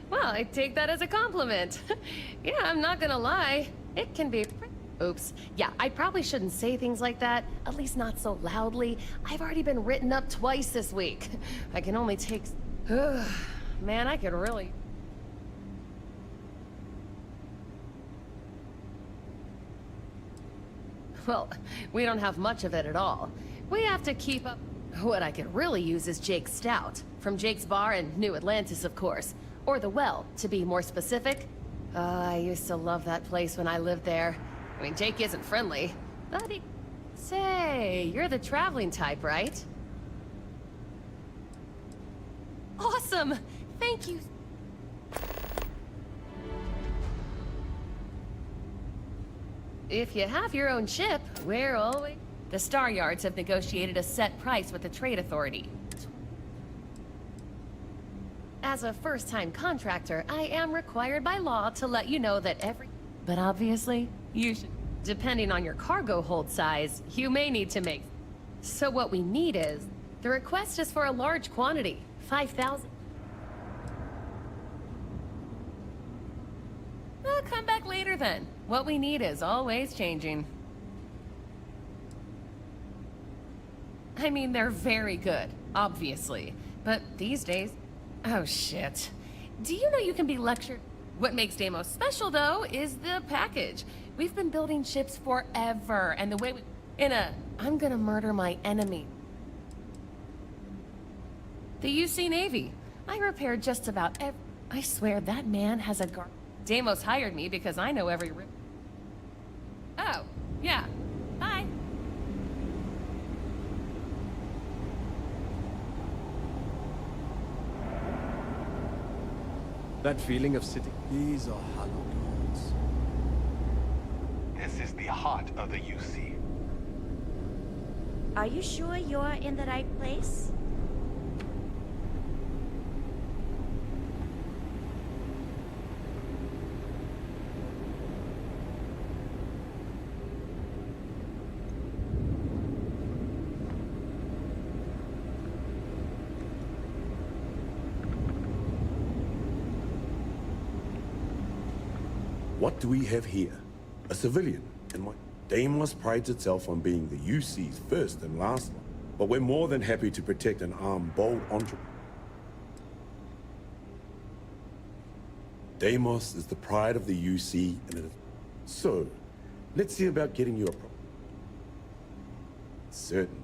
Well, I take that as a compliment. Yeah, I'm not gonna lie. It can be... Oops. Yeah, I probably shouldn't say things like that. At least not so loudly. I've already been written up twice this week. I can only take... Man, I could really... Well, we don't have much of it at all. We have to keep up. What I could really use is Jake's Stout. From Jake's Bar in New Atlantis, of course. Or The Well, to be more specific. I used to love that place when I lived there. I mean, Jake isn't friendly, but he... Say, you're the traveling type, right? Awesome! Thank you. If you have your own ship, we're always... The Star Yards have negotiated a set price with the Trade Authority. As a first-time contractor, I am required by law to let you know that every... But obviously, you should... Depending on your cargo hold size, you may need to make... So what we need is... The request is for a large quantity, 5,000. Come back later then. What we need is always changing. I mean, they're very good, obviously. But these days... Oh, shit. Do you know you can be lectured? What makes Deimos special, though, is the package. We've been building ships forever, and the way we... I'm gonna murder my enemy. The UC Navy. I repaired just about every... I swear that man has a Deimos hired me because I know every... Oh, yeah. Bye. That feeling of sitting... These are hollow doors. This is the heart of the UC. Are you sure you're in the right place? What do we have here? A civilian, and what? Deimos prides itself on being the UC's first and last one, but we're more than happy to protect an armed, bold entrepreneur. Deimos is the pride of the UC, and it is... So, let's see about getting you a pro... Certainly.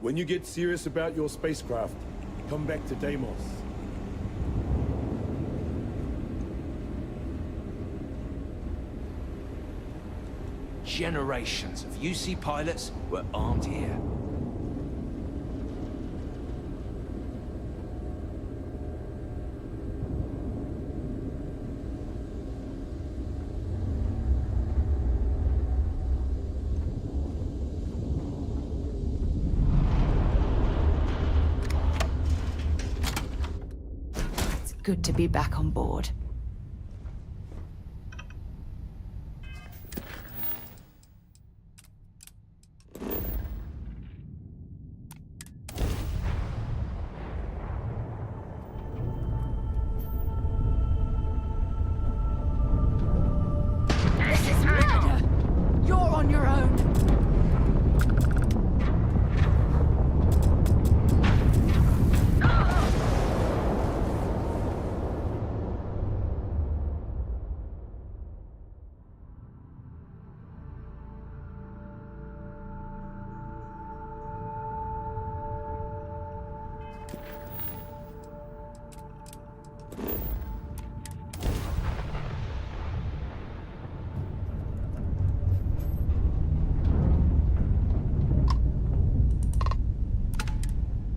When you get serious about your spacecraft, come back to Deimos. Generations of UC pilots were armed here. Good to be back on board. This is murder! You're on your own!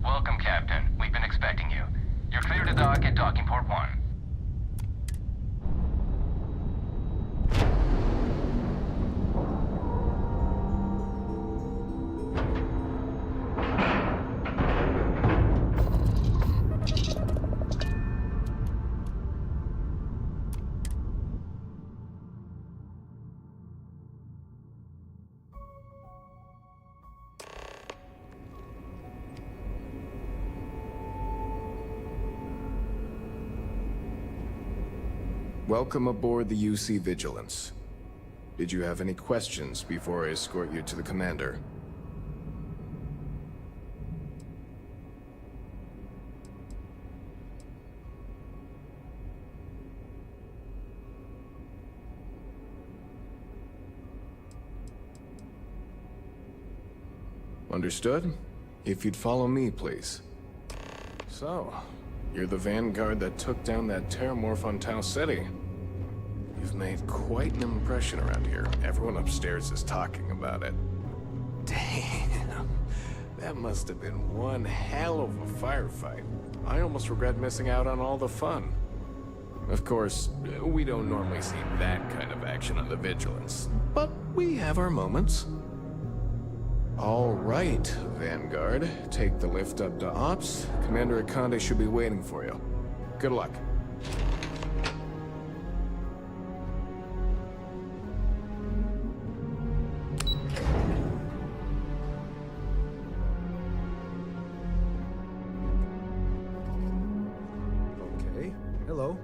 Welcome, Captain. We've been expecting you. You're clear to dock at docking port 1. Welcome aboard the UC Vigilance. Did you have any questions before I escort you to the commander? Understood? If you'd follow me, please. So, you're the vanguard that took down that terramorph on Tau City. You've made quite an impression around here. Everyone upstairs is talking about it. Damn. That must have been one hell of a firefight. I almost regret missing out on all the fun. Of course, we don't normally see that kind of action on the Vigilance, but we have our moments. All right, Vanguard. Take the lift up to Ops. Commander Akande should be waiting for you. Good luck. Okay, hello.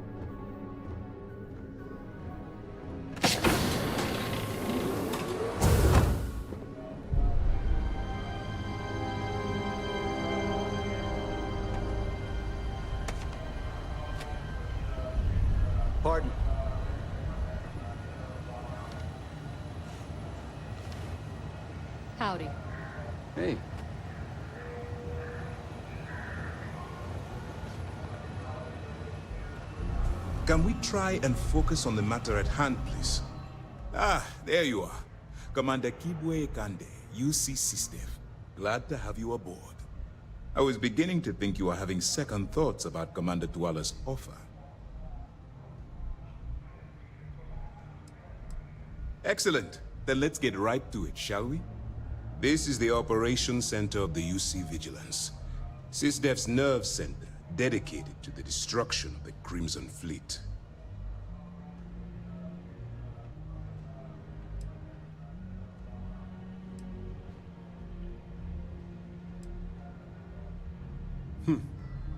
Pardon. Howdy. Hey. Can we try and focus on the matter at hand, please? Ah, there you are. Commander Kibwe Kande, UC SysDev. Glad to have you aboard. I was beginning to think you were having second thoughts about Commander Tuala's offer. Excellent. Then let's get right to it, shall we? This is the operations center of the UC Vigilance. SysDev's nerve center, dedicated to the destruction of the Crimson Fleet.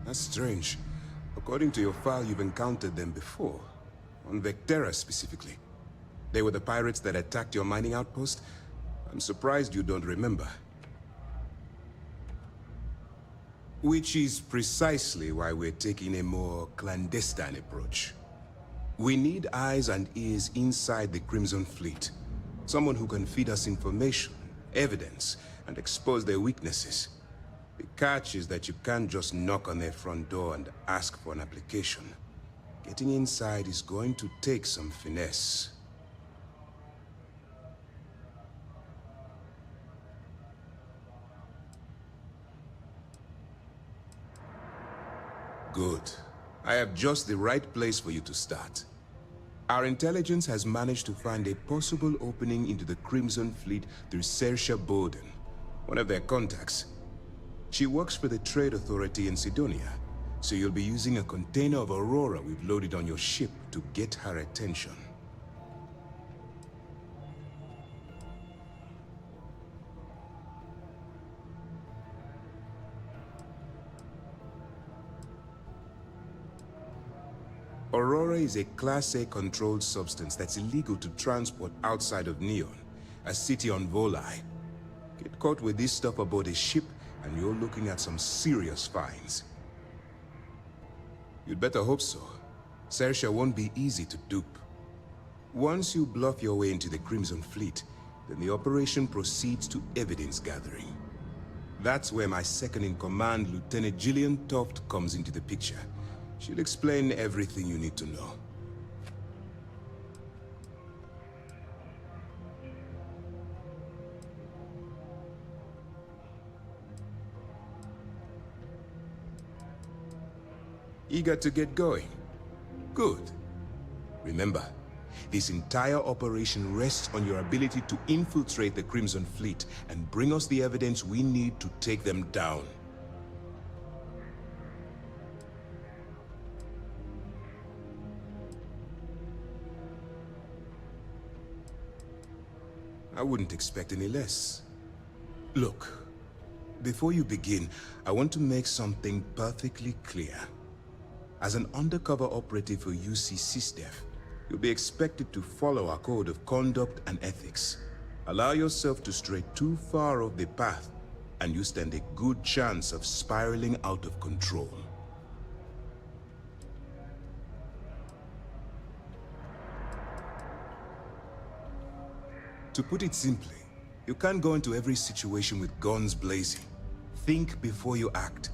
That's strange. According to your file, you've encountered them before. On Vectera specifically. They were the pirates that attacked your mining outpost? I'm surprised you don't remember. Which is precisely why we're taking a more clandestine approach. We need eyes and ears inside the Crimson Fleet. Someone who can feed us information, evidence, and expose their weaknesses. The catch is that you can't just knock on their front door and ask for an application. Getting inside is going to take some finesse. Good. I have just the right place for you to start. Our intelligence has managed to find a possible opening into the Crimson Fleet through Saoirse Bowden, one of their contacts. She works for the Trade Authority in Sidonia, so you'll be using a container of Aurora we've loaded on your ship to get her attention. Aurora is a Class A controlled substance that's illegal to transport outside of Neon, a city on Volai. Get caught with this stuff aboard a ship, and you're looking at some serious fines. You'd better hope so. Saoirse won't be easy to dupe. Once you bluff your way into the Crimson Fleet, then the operation proceeds to evidence gathering. That's where my second-in-command, Lieutenant Gillian Toft, comes into the picture. She'll explain everything you need to know. Eager to get going? Good. Remember, this entire operation rests on your ability to infiltrate the Crimson Fleet and bring us the evidence we need to take them down. I wouldn't expect any less. Look, before you begin, I want to make something perfectly clear. As an undercover operative for UC SysDev, you'll be expected to follow our code of conduct and ethics. Allow yourself to stray too far off the path, and you stand a good chance of spiraling out of control. To put it simply, you can't go into every situation with guns blazing. Think before you act.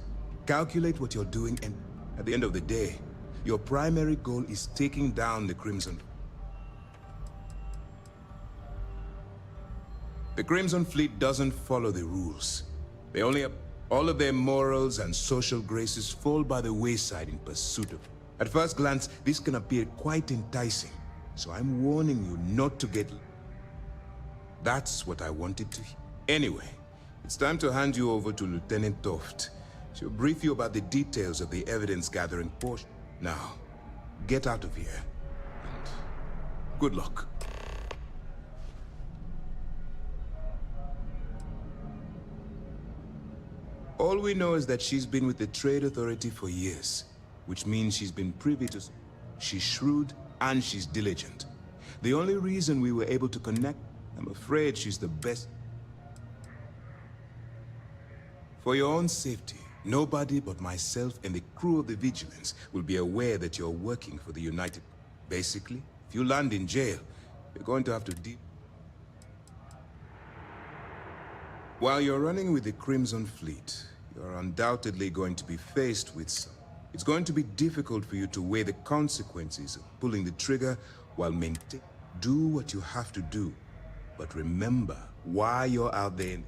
Calculate what you're doing, and at the end of the day, your primary goal is taking down the Crimson. The Crimson Fleet doesn't follow the rules. They only have all of their morals and social graces fall by the wayside in pursuit of. At first glance, this can appear quite enticing, so I'm warning you not to get. That's what I wanted to hear. Anyway, it's time to hand you over to Lieutenant Toft. She'll brief you about the details of the evidence-gathering portion. Now, get out of here, and good luck. All we know is that she's been with the Trade Authority for years, which means she's been privy to... She's shrewd, and she's diligent. The only reason we were able to connect, I'm afraid she's the best. For your own safety, nobody but myself and the crew of the Vigilance will be aware that you're working for the United... Basically, if you land in jail, you're going to have to deal... While you're running with the Crimson Fleet, you're undoubtedly going to be faced with some. It's going to be difficult for you to weigh the consequences of pulling the trigger while maintaining. Do what you have to do, but remember why you're out there.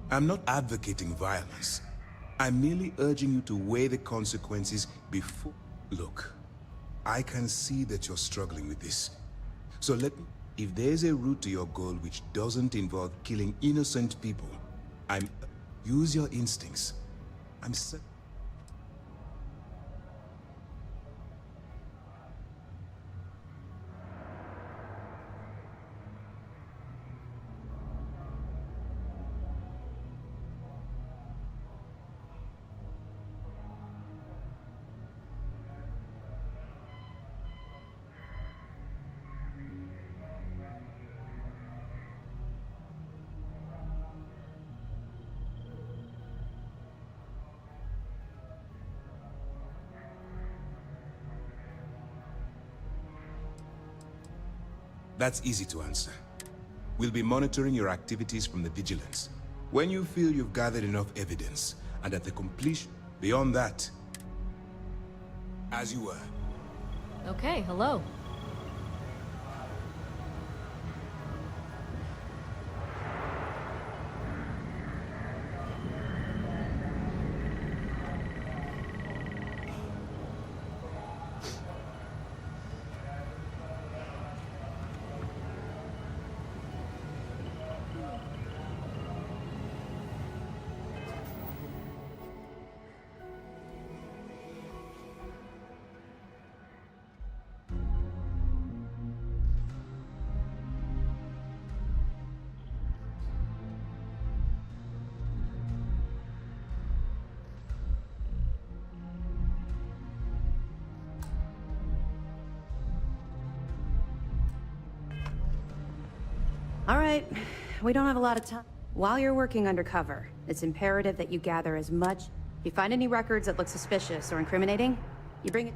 I'm not advocating violence. I'm merely urging you to weigh the consequences before... Look. I can see that you're struggling with this. So if there's a route to your goal which doesn't involve killing innocent people, use your instincts. That's easy to answer. We'll be monitoring your activities from the Vigilance. When you feel you've gathered enough evidence, and at the completion, beyond that, as you were. Okay, hello. All right, we don't have a lot of time. While you're working undercover, it's imperative that you gather as much. If you find any records that look suspicious or incriminating, you bring it.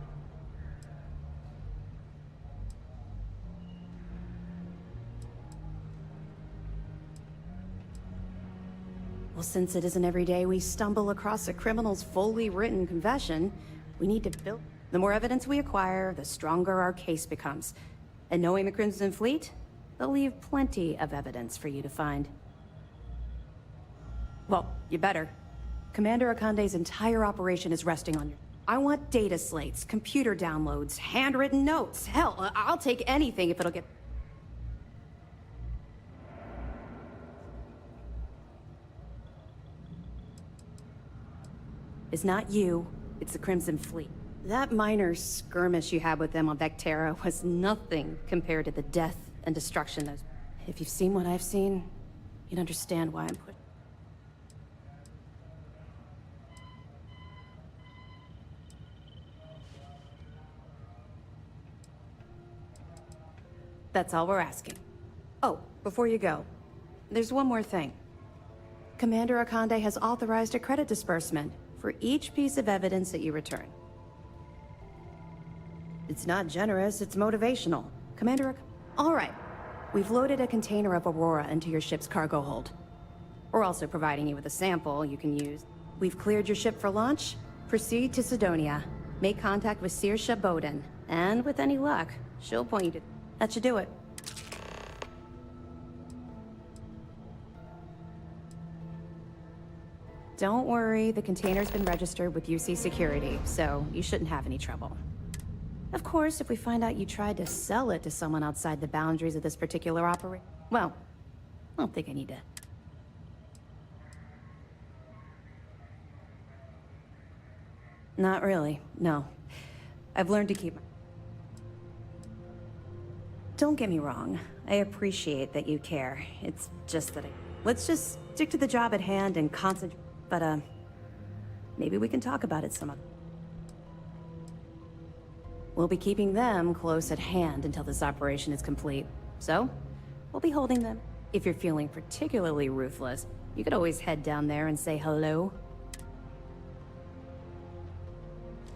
Well, since it isn't every day we stumble across a criminal's fully written confession, we need to build. The more evidence we acquire, the stronger our case becomes. And knowing the Crimson Fleet, they'll leave plenty of evidence for you to find. Well, you better. Commander Akande's entire operation is resting on you. I want data slates, computer downloads, handwritten notes. Hell, I'll take anything if it'll get... It's not you, it's the Crimson Fleet. That minor skirmish you had with them on Vectera was nothing compared to the death and destruction those... If you've seen what I've seen, you'd understand why I'm put... That's all we're asking. Oh, before you go, there's one more thing. Commander Akande has authorized a credit disbursement for each piece of evidence that you return. It's not generous, it's motivational. All right. We've loaded a container of Aurora into your ship's cargo hold. We're also providing you with a sample you can use. We've cleared your ship for launch. Proceed to Sidonia. Make contact with Saoirse Bowden. And with any luck, she'll point you to... That should do it. Don't worry, the container's been registered with UC Security, so you shouldn't have any trouble. Of course, if we find out you tried to sell it to someone outside the boundaries of this particular operation... Well, I don't think I need to... Not really, no. I've learned to keep... Don't get me wrong. I appreciate that you care. It's just that Let's just stick to the job at hand and concentrate... But, maybe we can talk about it some other... We'll be keeping them close at hand until this operation is complete. So, we'll be holding them. If you're feeling particularly ruthless, you could always head down there and say hello.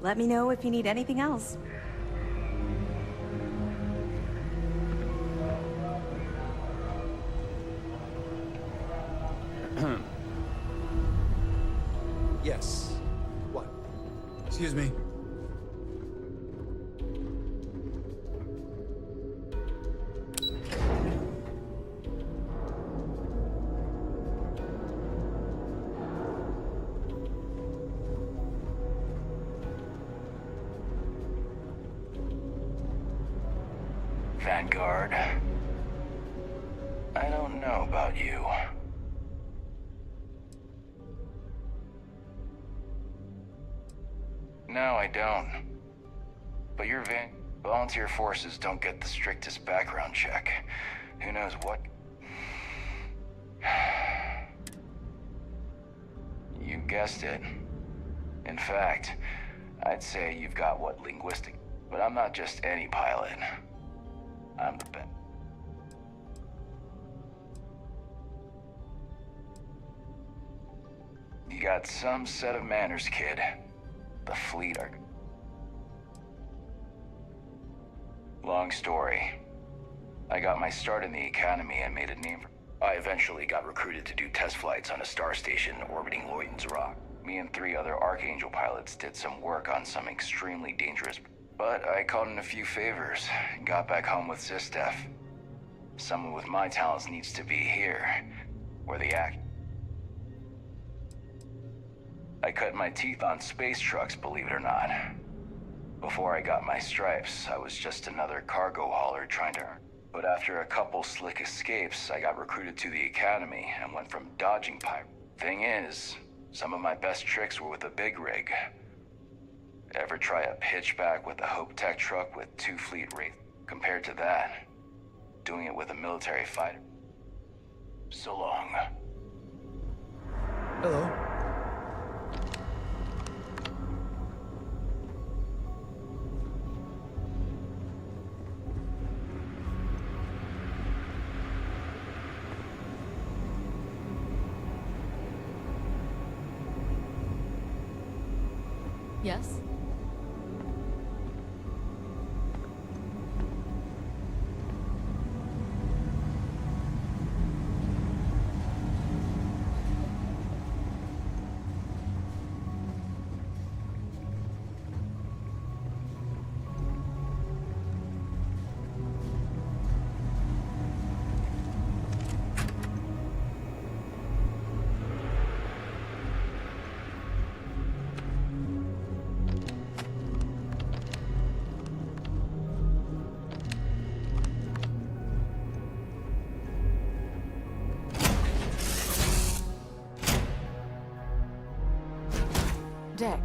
Let me know if you need anything else. Yes. What? Excuse me. Vanguard. I don't know about you. No, I don't. But your volunteer forces don't get the strictest background check. Who knows what... You guessed it. In fact, I'd say you've got what linguistic... But I'm not just any pilot. I'm the best. You got some set of manners, kid. The fleet are... Long story. I got my start in the academy and made a name for... I eventually got recruited to do test flights on a star station orbiting Lloyden's Rock. Me and 3 other Archangel pilots did some work on some extremely dangerous... But I called in a few favors and got back home with Zistef. Someone with my talents needs to be here, where the act... I cut my teeth on space trucks, believe it or not. Before I got my stripes, I was just another cargo hauler trying to earn. But after a couple slick escapes, I got recruited to the academy and went from dodging pirates. Thing is, some of my best tricks were with a big rig. Ever try a pitchback with a Hope Tech truck with 2 fleet rates? Compared to that, doing it with a military fighter. So long. Hello. Yes? Deck.